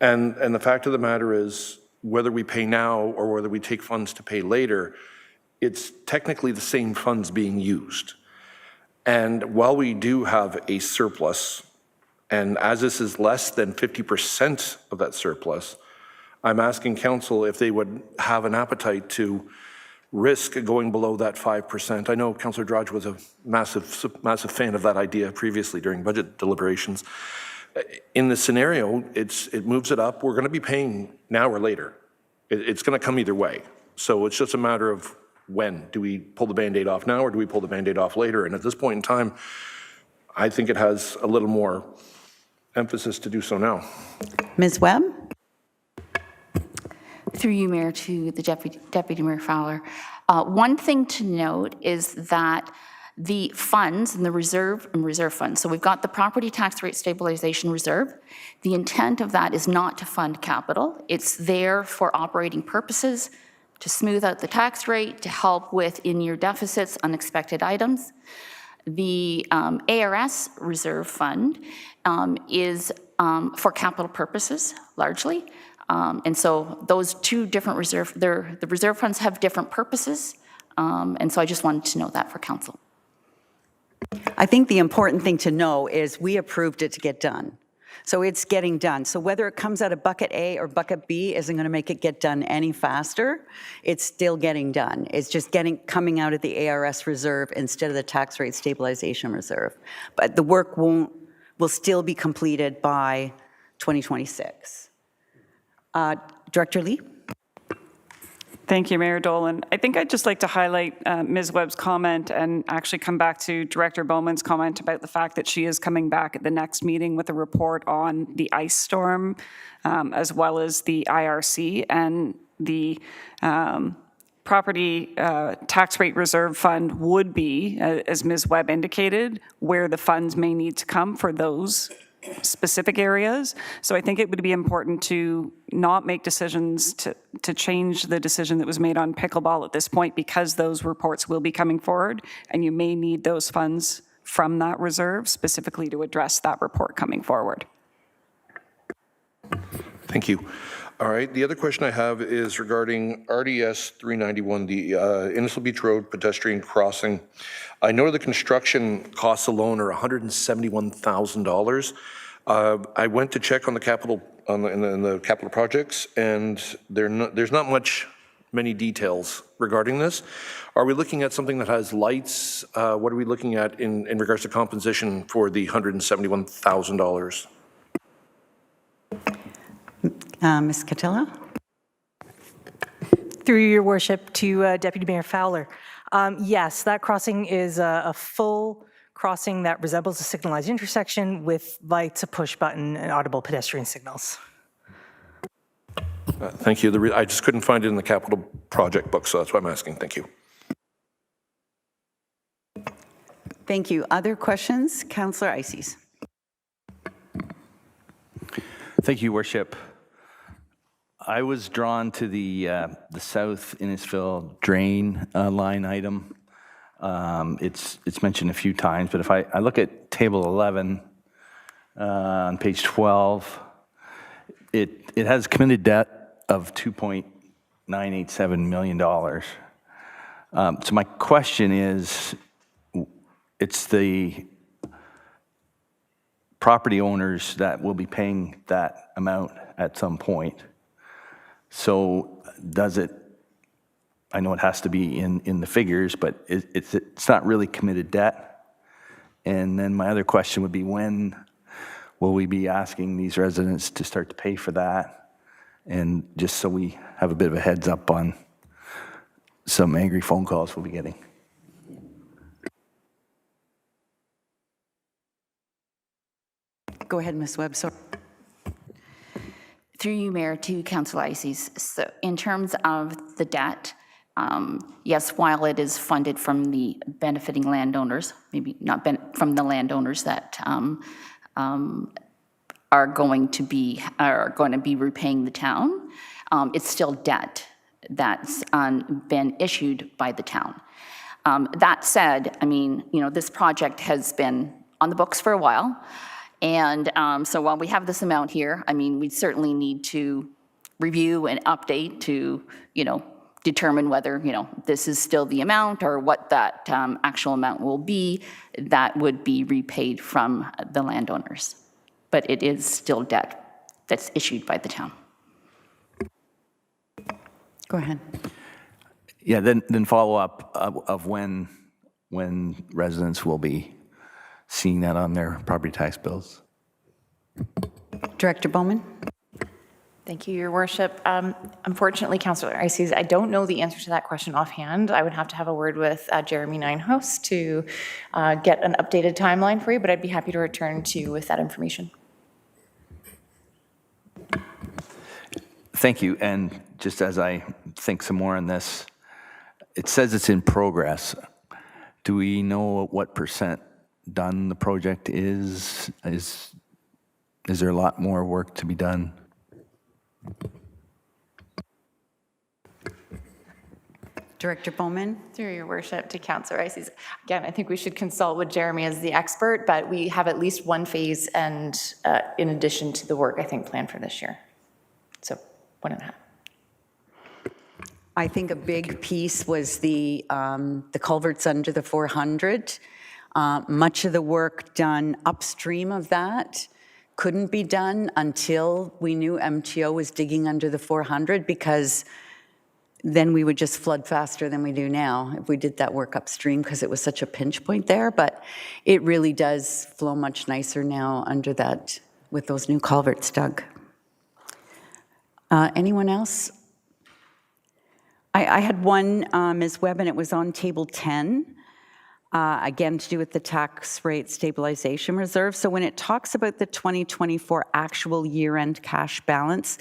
And the fact of the matter is, whether we pay now or whether we take funds to pay later, it's technically the same funds being used. And while we do have a surplus, and as this is less than 50% of that surplus, I'm asking council if they would have an appetite to risk going below that 5%. I know Councillor Drudge was a massive fan of that idea previously during budget deliberations. In this scenario, it moves it up. We're going to be paying now or later. It's going to come either way. So it's just a matter of when. Do we pull the Band-Aid off now or do we pull the Band-Aid off later? And at this point in time, I think it has a little more emphasis to do so now.
Ms. Webb?
Through you, Mayor, to the Deputy Mayor Fowler. One thing to note is that the funds and the reserve funds, so we've got the property tax rate stabilization reserve. The intent of that is not to fund capital. It's there for operating purposes, to smooth out the tax rate, to help with in-year deficits, unexpected items. The ARS reserve fund is for capital purposes, largely. And so those two different the reserve funds have different purposes. And so I just wanted to know that for council.
I think the important thing to know is we approved it to get done. So it's getting done. So whether it comes out of bucket A or bucket B isn't going to make it get done any faster. It's still getting done. It's just coming out of the ARS reserve instead of the tax rate stabilization reserve. But the work will still be completed by 2026. Director Lee?
Thank you, Mayor Dolan. I think I'd just like to highlight Ms. Webb's comment and actually come back to Director Bowman's comment about the fact that she is coming back at the next meeting with a report on the ice storm, as well as the IRC and the property tax rate reserve fund would be, as Ms. Webb indicated, where the funds may need to come for those specific areas. So I think it would be important to not make decisions to change the decision that was made on pickleball at this point, because those reports will be coming forward and you may need those funds from that reserve specifically to address that report coming forward.
Thank you. All right, the other question I have is regarding RDS 391, the Innisfil Beach Road pedestrian crossing. I know the construction costs alone are $171,000. I went to check on the capital, in the capital projects, and there's not many details regarding this. Are we looking at something that has lights? What are we looking at in regards to compensation for the $171,000?
Ms. Catilla?
Through your worship to Deputy Mayor Fowler. Yes, that crossing is a full crossing that resembles a signalized intersection with lights, a push button, and audible pedestrian signals.
Thank you. I just couldn't find it in the capital project book, so that's why I'm asking. Thank you.
Thank you. Other questions? Councillor Ices.
Thank you, Worship. I was drawn to the South Innisfil drain line item. It's mentioned a few times, but if I look at table 11 on page 12, it has committed debt of $2.987 million. So my question is, it's the property owners that will be paying that amount at some point. So does it, I know it has to be in the figures, but it's not really committed debt. And then my other question would be, when will we be asking these residents to start to pay for that? And just so we have a bit of a heads up on some angry phone calls we'll be getting.
Go ahead, Ms. Webb. Sorry.
Through you, Mayor, to Councillor Ices. So in terms of the debt, yes, while it is funded from the benefiting landowners, maybe not from the landowners that are going to be repaying the town, it's still debt that's been issued by the town. That said, I mean, this project has been on the books for a while. And so while we have this amount here, I mean, we certainly need to review and update to, determine whether, this is still the amount or what that actual amount will be that would be repaid from the landowners. But it is still debt that's issued by the town.
Go ahead.
Yeah, then follow up of when residents will be seeing that on their property tax bills.
Director Bowman?
Thank you, Your Worship. Unfortunately, Councillor Ices, I don't know the answer to that question offhand. I would have to have a word with Jeremy Ninehouse to get an updated timeline for you, but I'd be happy to return to you with that information.
Thank you. And just as I think some more on this, it says it's in progress. Do we know what % done the project is? Is there a lot more work to be done?
Director Bowman?
Through your worship to Councillor Ices. Again, I think we should consult with Jeremy as the expert, but we have at least one phase and in addition to the work, I think, planned for this year. So 1.5.
I think a big piece was the culverts under the 400. Much of the work done upstream of that couldn't be done until we knew MTO was digging under the 400, because then we would just flood faster than we do now if we did that work upstream, because it was such a pinch point there. But it really does flow much nicer now under that with those new culverts dug. Anyone else? I had one, Ms. Webb, and it was on table 10. Again, to do with the tax rate stabilization reserve. So when it talks about the 2024 actual year-end cash balance,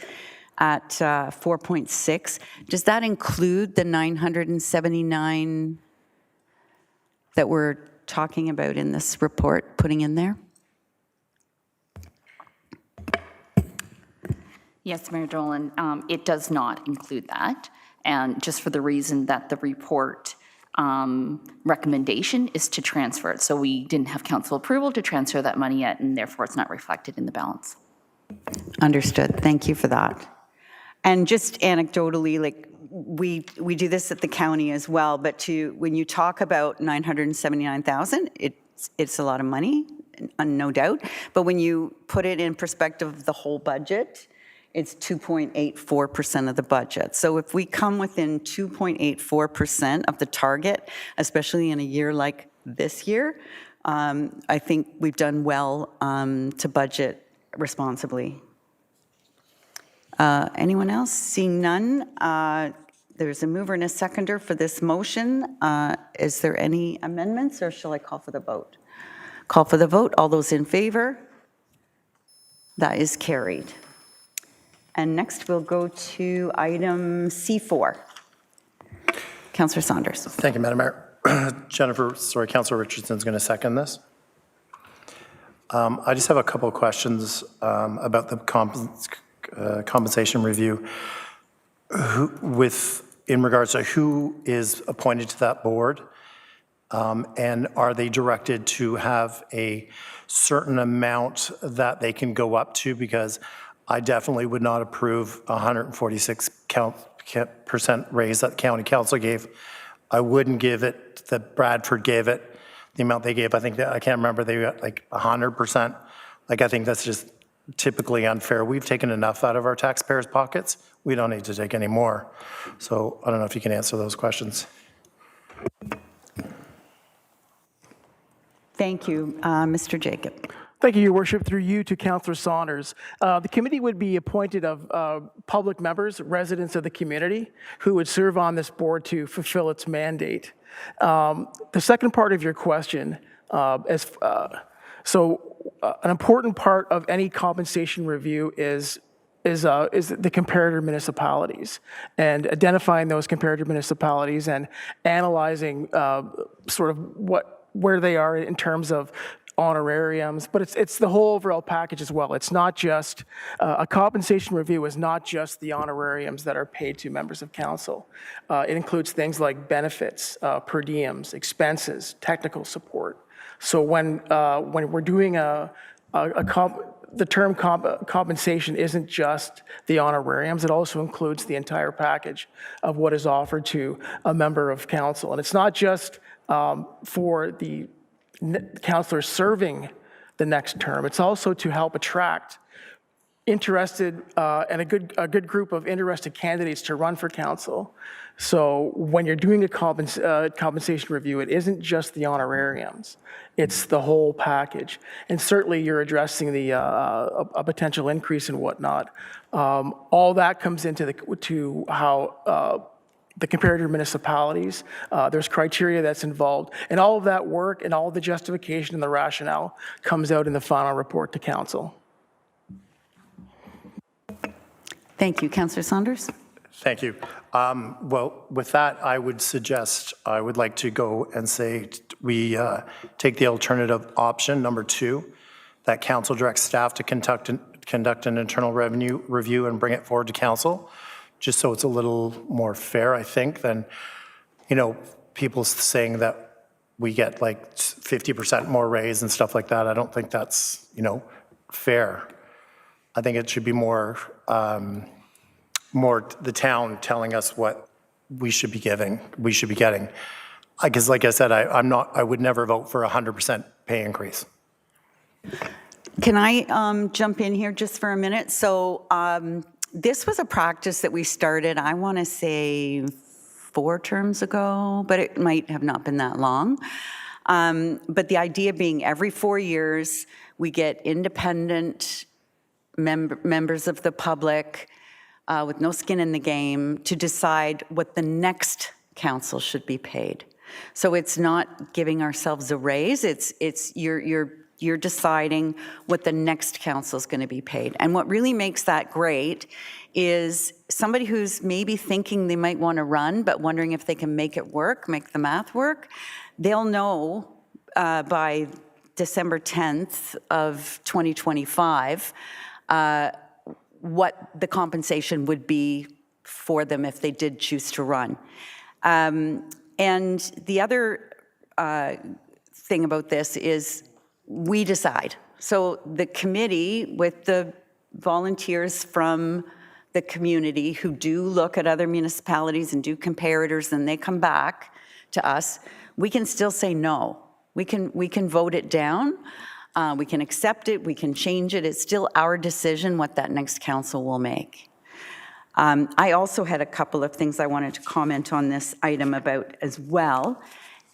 at 4.6. Does that include the 979 that we're talking about in this report, putting in there?
Yes, Mayor Dolan, it does not include that. And just for the reason that the report recommendation is to transfer it. So we didn't have council approval to transfer that money yet, and therefore it's not reflected in the balance.
Understood. Thank you for that. And just anecdotally, like we do this at the county as well, but when you talk about 979,000, it's a lot of money, no doubt. But when you put it in perspective of the whole budget, it's 2.84% of the budget. So if we come within 2.84% of the target, especially in a year like this year, I think we've done well to budget responsibly. Anyone else? Seeing none, there's a mover and a seconder for this motion. Is there any amendments, or shall I call for the vote? Call for the vote. All those in favor? That is carried. And next we'll go to item C4. Councillor Saunders.
Thank you, Madam Mayor. Councillor Richardson's going to second this. I just have a couple of questions about the compensation review. In regards to who is appointed to that board, and are they directed to have a certain amount that they can go up to? Because I definitely would not approve 146% raise that the county council gave. I wouldn't give it, that Bradford gave it, the amount they gave. I think that, I can't remember, they got like 100%. Like, I think that's just typically unfair. We've taken enough out of our taxpayers' pockets. We don't need to take any more. So I don't know if you can answer those questions.
Thank you. Mr. Jacob.
Thank you, Your Worship. Through you to Councillor Saunders. The committee would be appointed of public members, residents of the community, who would serve on this board to fulfill its mandate. The second part of your question, an important part of any compensation review is the comparator municipalities, and identifying those comparator municipalities and analyzing sort of where they are in terms of honorariums, but it's the whole overall package as well. It's not just, a compensation review is not just the honorariums that are paid to members of council. It includes things like benefits, per diems, expenses, technical support. So when we're doing the term compensation isn't just the honorariums, it also includes the entire package of what is offered to a member of council. And it's not just for the councillors serving the next term. It's also to help attract interested and a good group of interested candidates to run for council. So when you're doing a compensation review, it isn't just the honorariums, it's the whole package. And certainly you're addressing a potential increase and whatnot. All that comes into to how the comparator municipalities, there's criteria that's involved, and all of that work and all of the justification and the rationale comes out in the final report to council.
Thank you. Councillor Saunders?
Thank you. Well, with that, I would like to go and say we take the alternative option, number 2, that council directs staff to conduct an internal revenue review and bring it forward to council, just so it's a little more fair, I think, than, people saying that we get like 50% more raise and stuff like that. I don't think that's, fair. I think it should be more the town telling us what we should be getting. Because like I said, I would never vote for 100% pay increase.
Can I jump in here just for a minute? So this was a practice that we started, I want to say 4 terms ago, but it might have not been that long. But the idea being every 4 years, we get independent members of the public with no skin in the game to decide what the next council should be paid. So it's not giving ourselves a raise, it's you're you're deciding what the next council is going to be paid. And what really makes that great is somebody who's maybe thinking they might want to run, but wondering if they can make it work, make the math work, they'll know by December 10th of 2025 what the compensation would be for them if they did choose to run. And the other thing about this is we decide. So the committee with the volunteers from the community who do look at other municipalities and do comparators and they come back to us, we can still say no. We can vote it down. We can accept it. We can change it. It's still our decision what that next council will make. I also had a couple of things I wanted to comment on this item about as well.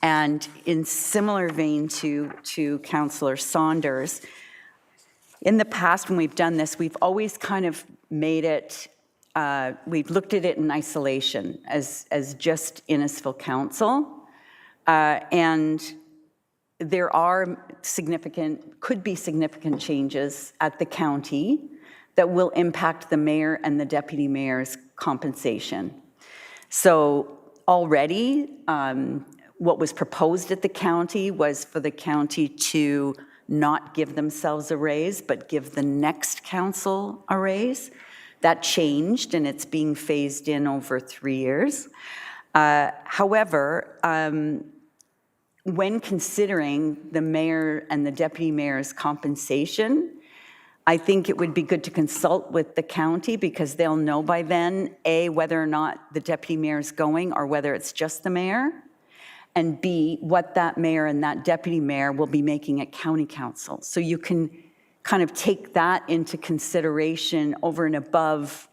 And in similar vein to Councillor Saunders, in the past when we've done this, we've always kind of made it, we've looked at it in isolation as just Innisfil Council. And there are could be significant changes at the county that will impact the mayor and the deputy mayor's compensation. So already, what was proposed at the county was for the county to not give themselves a raise, but give the next council a raise. That changed, and it's being phased in over 3 years. However, when considering the mayor and the deputy mayor's compensation, I think it would be good to consult with the county because they'll know by then, A, whether or not the deputy mayor is going or whether it's just the mayor, and B, what that mayor and that deputy mayor will be making at county council. So you can kind of take that into consideration over and above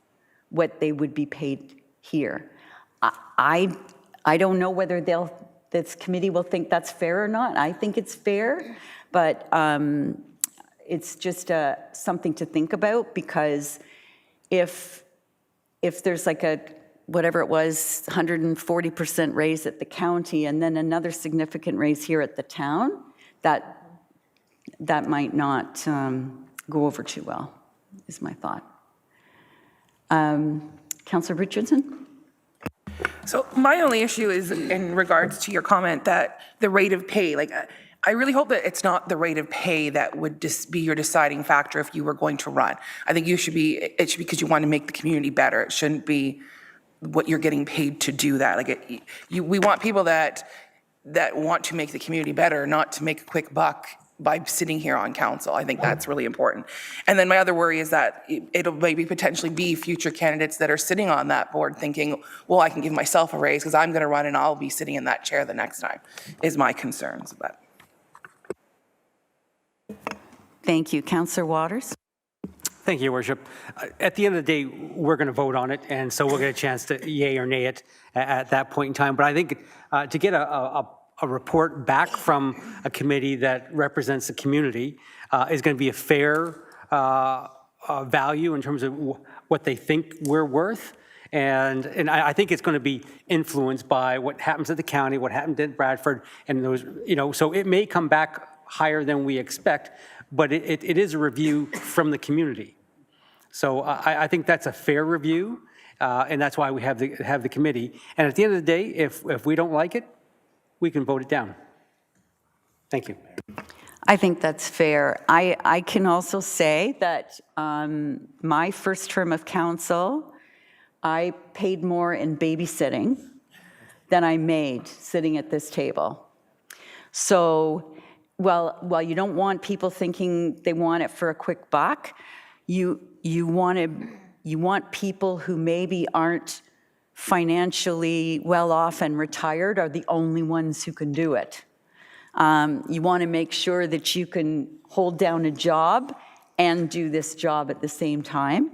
what they would be paid here. I don't know whether this committee will think that's fair or not. I think it's fair, but it's just something to think about because if there's like a, whatever it was, 140% raise at the county and then another significant raise here at the town, that might not go over too well, is my thought. Councillor Richardson?
So my only issue is in regards to your comment that the rate of pay, like I really hope that it's not the rate of pay that would just be your deciding factor if you were going to run. I think it should be because you want to make the community better. It shouldn't be what you're getting paid to do that. Like we want people that want to make the community better, not to make a quick buck by sitting here on council. I think that's really important. And then my other worry is that it'll maybe potentially be future candidates that are sitting on that board thinking, well, I can give myself a raise because I'm going to run and I'll be sitting in that chair the next time, is my concerns. But
Thank you. Councillor Waters?
Thank you, Your Worship. At the end of the day, we're going to vote on it, and so we'll get a chance to yay or nay it at that point in time. But I think to get a report back from a committee that represents the community is going to be a fair value in terms of what they think we're worth. And I think it's going to be influenced by what happens at the county, what happened at Bradford, and those, so it may come back higher than we expect, but it is a review from the community. So I think that's a fair review, and that's why we have the committee. And at the end of the day, if we don't like it, we can vote it down. Thank you.
I think that's fair. I can also say that my first term of council, I paid more in babysitting than I made sitting at this table. So while you don't want people thinking they want it for a quick buck, you want people who maybe aren't financially well off and retired are the only ones who can do it. You want to make sure that you can hold down a job and do this job at the same time.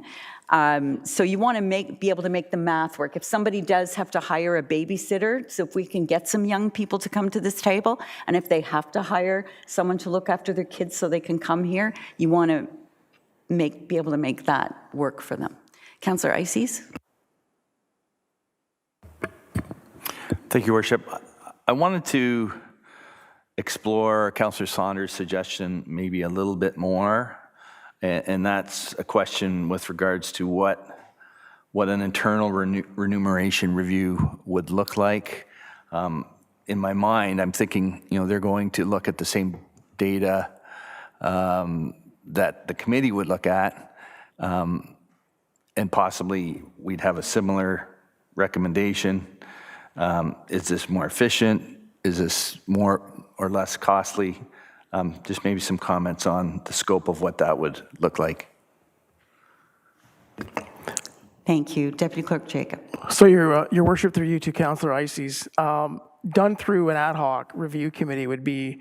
So you want to be able to make the math work. If somebody does have to hire a babysitter, so if we can get some young people to come to this table, and if they have to hire someone to look after their kids so they can come here, you want to be able to make that work for them. Councillor Ices?
Thank you, Worship. I wanted to explore Councillor Saunders' suggestion maybe a little bit more. And that's a question with regards to what an internal remuneration review would look like. In my mind, I'm thinking, they're going to look at the same data that the committee would look at, and possibly we'd have a similar recommendation. Is this more efficient? Is this more or less costly? Just maybe some comments on the scope of what that would look like.
Thank you. Deputy Clerk Jacob.
So your worship, through you to Councillor Ices, done through an ad hoc review committee would be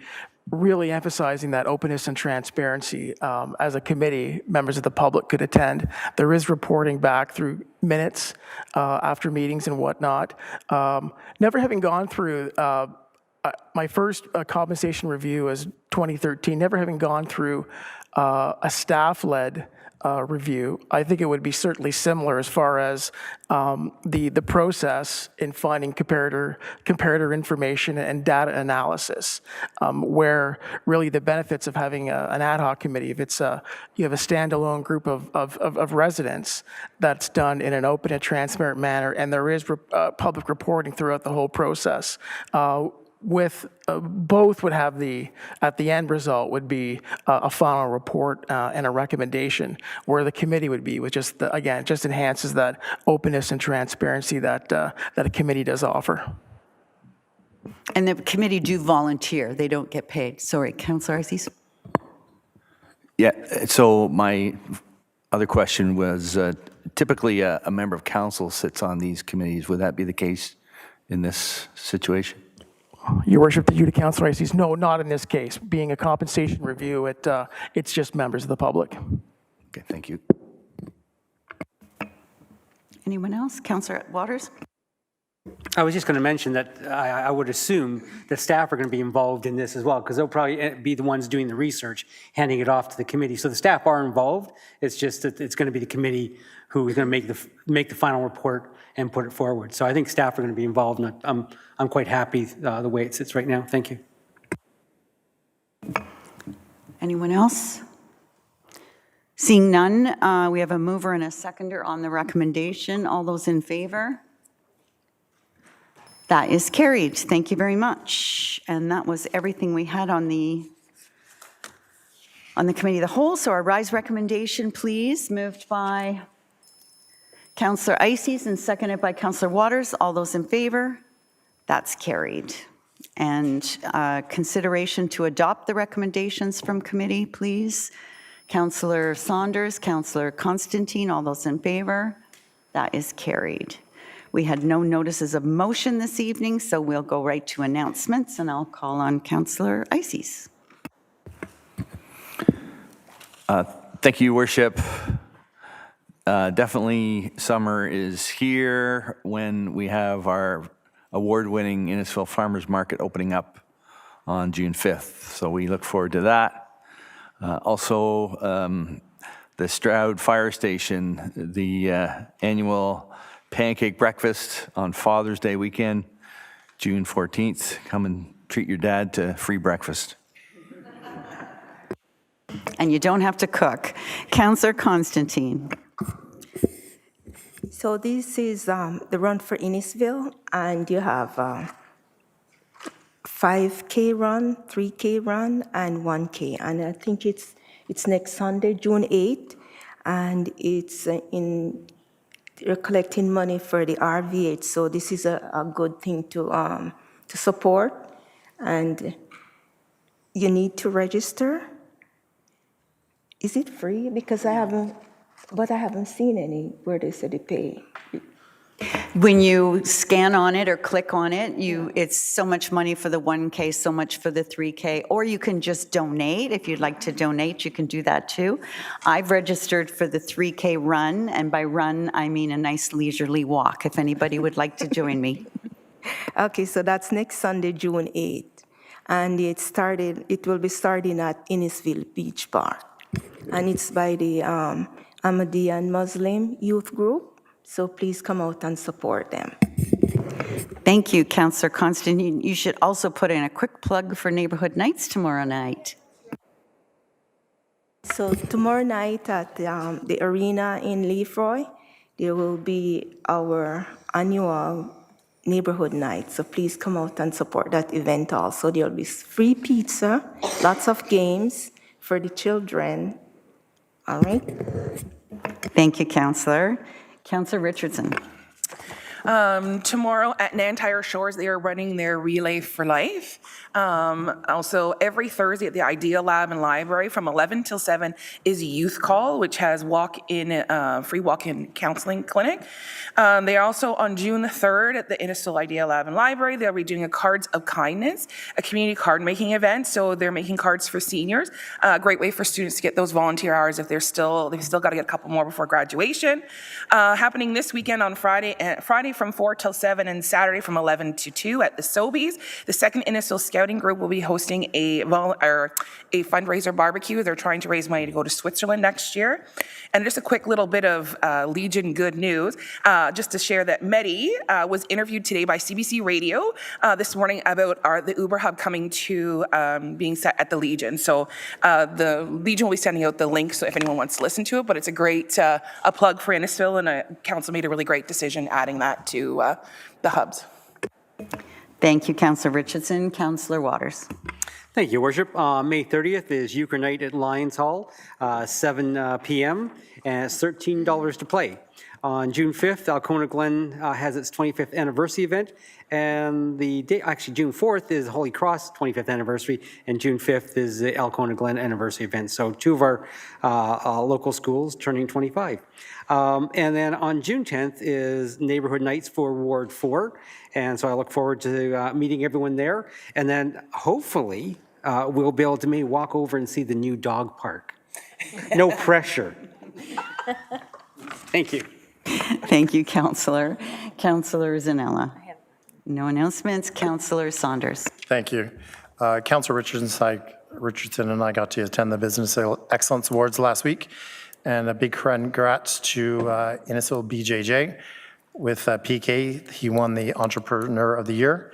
really emphasizing that openness and transparency. As a committee, members of the public could attend. There is reporting back through minutes after meetings and whatnot. Never having gone through my first compensation review was 2013, never having gone through a staff-led review, I think it would be certainly similar as far as the process in finding comparator information and data analysis, where really the benefits of having an ad hoc committee, if it's you have a standalone group of residents, that's done in an open and transparent manner, and there is public reporting throughout the whole process. With both would have at the end result would be a final report and a recommendation, where the committee would be with just, again, it just enhances that openness and transparency that a committee does offer.
And the committee do volunteer. They don't get paid. Sorry, Councillor Ices.
Yeah, so my other question was, typically a member of council sits on these committees. Would that be the case in this situation?
Your worship, you to Councillor Ices, no, not in this case. Being a compensation review, it's just members of the public.
Okay, thank you.
Anyone else? Councillor Waters?
I was just going to mention that I would assume that staff are going to be involved in this as well, because they'll probably be the ones doing the research, handing it off to the committee. So the staff are involved. It's just that it's going to be the committee who is going to make the final report and put it forward. So I think staff are going to be involved, and I'm quite happy the way it sits right now. Thank you.
Anyone else? Seeing none, we have a mover and a seconder on the recommendation. All those in favor? That is carried. Thank you very much. And that was everything we had on the committee of the whole. So our rise recommendation, please, moved by Councillor Ices and seconded by Councillor Waters. All those in favor? That's carried. And consideration to adopt the recommendations from committee, please. Councillor Saunders, Councillor Constantine, all those in favor? That is carried. We had no notices of motion this evening, so we'll go right to announcements, and I'll call on Councillor Ices.
Thank you, Worship. Definitely summer is here when we have our award-winning Innisfil Farmers Market opening up on June 5th. So we look forward to that. Also, the Stroud Fire Station, the annual pancake breakfast on Father's Day weekend, June 14th. Come and treat your dad to free breakfast.
And you don't have to cook. Councillor Constantine.
So this is the run for Innisfil, and you have 5K run, 3K run, and 1K. And I think it's next Sunday, June 8th, and it's you're collecting money for the RVH. So this is a good thing to support, and you need to register. Is it free? Because I haven't seen any where they said they pay.
When you scan on it or click on it, it's so much money for the 1K, so much for the 3K, or you can just donate. If you'd like to donate, you can do that too. I've registered for the 3K run, and by run, I mean a nice leisurely walk, if anybody would like to join me.
Okay, so that's next Sunday, June 8th. And it will be starting at Innisfil Beach Park. And it's by the Ahmadiyya Muslim Youth Group. So please come out and support them.
Thank you, Councillor Constantine. You should also put in a quick plug for Neighborhood Nights tomorrow night.
So tomorrow night at the arena in Leafroy, there will be our annual neighborhood night. So please come out and support that event also. There will be free pizza, lots of games for the children. All right?
Thank you, Councillor. Councillor Richardson.
Tomorrow at Nantyre Shores, they are running their Relay for Life. Also, every Thursday at the Idea Lab and Library from 11 till 7 is Youth Call, which has free walk-in counseling clinic. They are also on June 3rd at the Innisfil Idea Lab and Library. They'll be doing a Cards of Kindness, a community card making event. So they're making cards for seniors. A great way for students to get those volunteer hours if they've still got to get a couple more before graduation. Happening this weekend on Friday from 4 till 7 and Saturday from 11 to 2 at the Sobeys. The second Innisfil Scouting Group will be hosting a fundraiser barbecue. They're trying to raise money to go to Switzerland next year. And just a quick little bit of Legion good news, just to share that Medi was interviewed today by CBC Radio this morning about the Uber Hub coming to being set at the Legion. So the Legion will be sending out the link so if anyone wants to listen to it, but it's a great a plug for Innisfil, and council made a really great decision adding that to the hubs.
Thank you, Councillor Richardson. Councillor Waters.
Thank you, Worship. May 30th is Euchre Night at Lions Hall, 7 p.m., and it's $13 to play. On June 5th, Alcona Glen has its 25th anniversary event, and June 4th is Holy Cross 25th anniversary, and June 5th is the Alcona Glen anniversary event. So two of our local schools turning 25. And then on June 10th is Neighborhood Nights for Ward 4, and so I look forward to meeting everyone there, and then hopefully we'll be able to maybe walk over and see the new dog park. No pressure. Thank you.
Thank you, Councillor. Councillor Zanella. No announcements. Councillor Saunders.
Thank you. Councillor Richardson and I got to attend the Business Excellence Awards last week, and a big congrats to Innisfil BJJ. With PK, he won the Entrepreneur of the Year,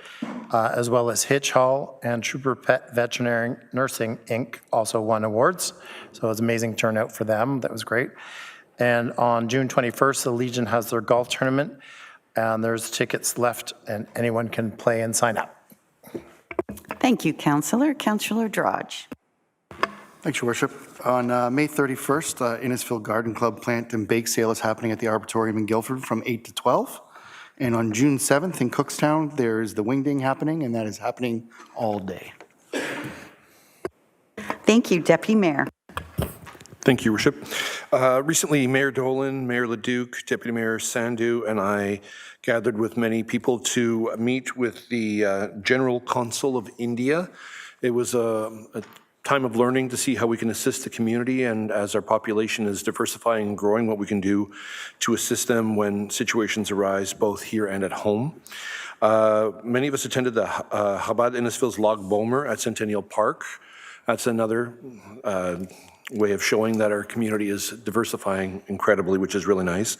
as well as Hitch Hall and Trooper Pet Veterinary Nursing Inc. also won awards. So it was amazing turnout for them. That was great. And on June 21st, the Legion has their golf tournament, and there's tickets left, and anyone can play and sign up.
Thank you, Councillor. Councillor Drodge.
Thanks, Your Worship. On May 31st, Innisfil Garden Club Plant and Bake Sale is happening at the Arboretum in Guildford from 8 to 12. And on June 7th in Cookstown, there's the Wing Ding happening, and that is happening all day.
Thank you, Deputy Mayor.
Thank you, Your Worship. Recently, Mayor Dolan, Mayor Leduc, Deputy Mayor Sandhu, and I gathered with many people to meet with the General Consul of India. It was a time of learning to see how we can assist the community, and as our population is diversifying and growing, what we can do to assist them when situations arise, both here and at home. Many of us attended the Chabad Innisfil's Lag Bomer at Centennial Park. That's another way of showing that our community is diversifying incredibly, which is really nice.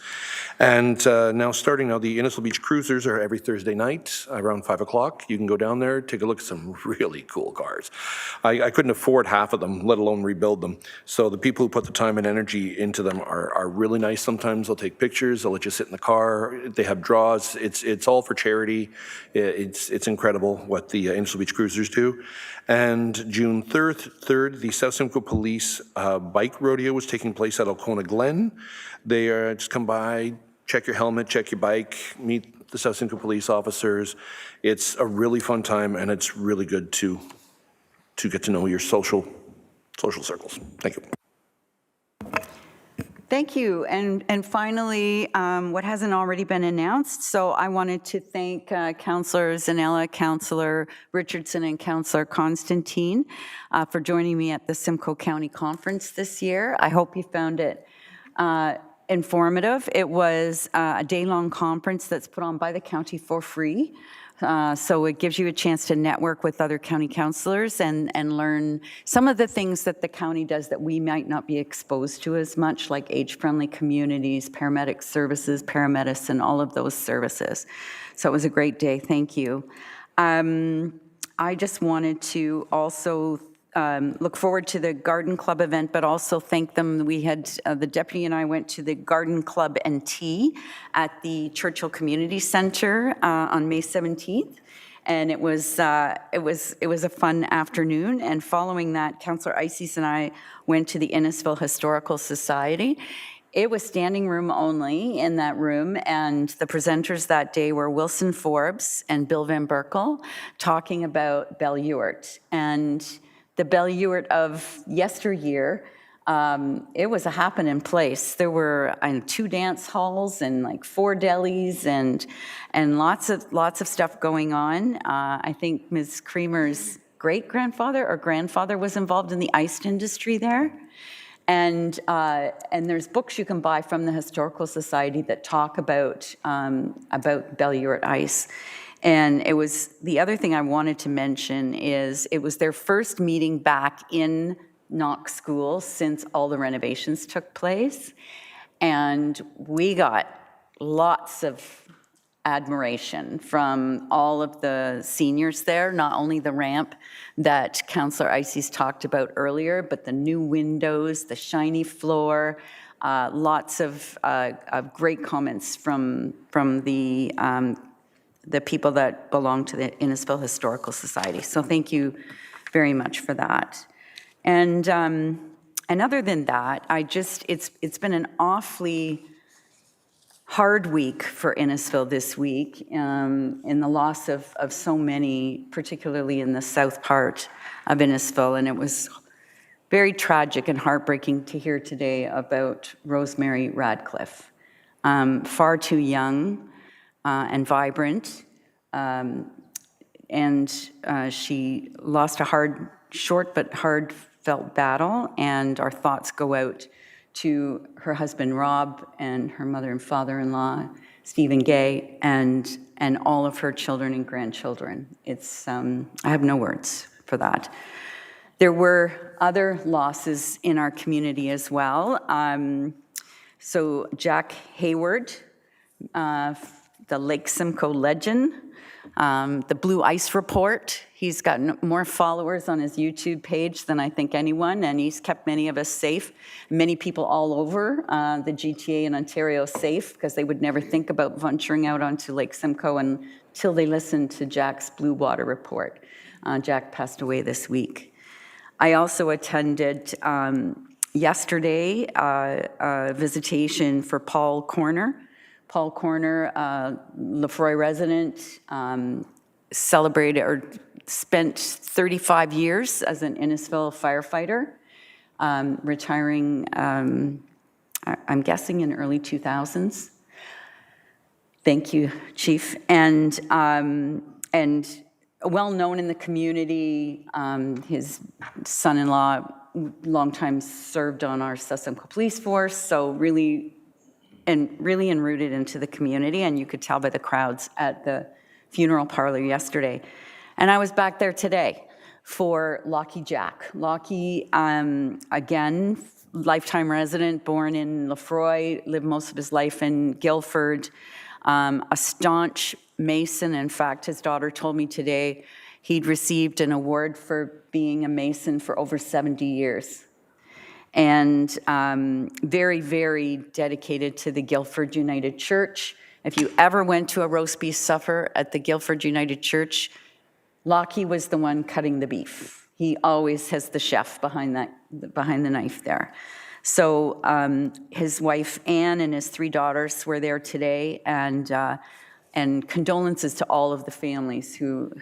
And now the Innisfil Beach Cruisers are every Thursday night around 5 o'clock. You can go down there, take a look at some really cool cars. I couldn't afford half of them, let alone rebuild them. So the people who put the time and energy into them are really nice. Sometimes they'll take pictures, they'll let you sit in the car, they have draws. It's all for charity. It's incredible what the Innisfil Beach Cruisers do. And June 3rd, the South Simcoe Police bike rodeo was taking place at Alcona Glen. They just come by, check your helmet, check your bike, meet the South Simcoe police officers. It's a really fun time, and it's really good to get to know your social circles. Thank you.
Thank you. And finally, what hasn't already been announced, so I wanted to thank Councillor Zanella, Councillor Richardson, and Councillor Constantine for joining me at the Simcoe County Conference this year. I hope you found it informative. It was a day-long conference that's put on by the county for free So it gives you a chance to network with other county councillors and learn some of the things that the county does that we might not be exposed to as much, like age-friendly communities, paramedic services, paramedicine, all of those services. So it was a great day. Thank you. I just wanted to also look forward to the Garden Club event, but also thank them. We had, the deputy and I went to the Garden Club and Tea at the Churchill Community Center on May 17th. And it was a fun afternoon. And following that, Councillor Ices and I went to the Innisfil Historical Society. It was standing room only in that room, and the presenters that day were Wilson Forbes and Bill Van Berkel talking about Belle Ewart. And the Belle Ewart of yesteryear, it was a happening place. There were 2 dance halls and like 4 delis and lots of stuff going on. I think Ms. Creamer's great-grandfather or grandfather was involved in the ice industry there. And there's books you can buy from the Historical Society that talk about Belle Ewart ice. And it was, the other thing I wanted to mention is it was their first meeting back in Knox School since all the renovations took place. And we got lots of admiration from all of the seniors there, not only the ramp that Councillor Ices talked about earlier, but the new windows, the shiny floor, lots of great comments from the people that belong to the Innisfil Historical Society. So thank you very much for that. And other than that, it's been an awfully hard week for Innisfil this week in the loss of so many, particularly in the south part of Innisfil. And it was very tragic and heartbreaking to hear today about Rosemary Radcliffe. Far too young and vibrant. And she lost a short but heartfelt battle. And our thoughts go out to her husband, Rob, and her mother and father-in-law, Stephen Gay, and all of her children and grandchildren. It's, I have no words for that. There were other losses in our community as well. So Jack Hayward, the Lake Simcoe legend, the Blue Ice Report. He's gotten more followers on his YouTube page than I think anyone, and he's kept many of us safe, many people all over the GTA in Ontario safe, because they would never think about venturing out onto Lake Simcoe until they listened to Jack's Blue Water Report. Jack passed away this week. I also attended yesterday a visitation for Paul Corner. Paul Corner, Lefroy resident, celebrated or spent 35 years as an Innisfil firefighter, retiring, I'm guessing in early 2000s. Thank you, Chief. And well known in the community, his son-in-law long time served on our Simcoe Police Force, so really enrooted into the community, and you could tell by the crowds at the funeral parlor yesterday. And I was back there today for Lockie Jack. Lockie, again, lifetime resident, born in Lefroy, lived most of his life in Guildford, a staunch Mason. In fact, his daughter told me today he'd received an award for being a Mason for over 70 years. And very, very dedicated to the Guildford United Church. If you ever went to a roast beef supper at the Guildford United Church, Lockie was the one cutting the beef. He always has the chef behind the knife there. So his wife Anne and his 3 daughters were there today, and condolences to all of the families who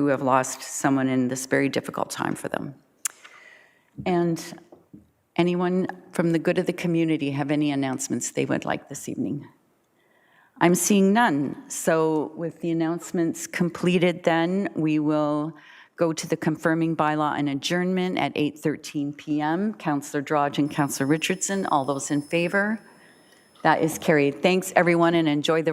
have lost someone in this very difficult time for them. And anyone from the good of the community have any announcements they would like this evening? I'm seeing none. So with the announcements completed, then we will go to the confirming bylaw and adjournment at 8:13 p.m. Councillor Drodge and Councillor Richardson, all those in favor? That is carried. Thanks, everyone, and enjoy the rest.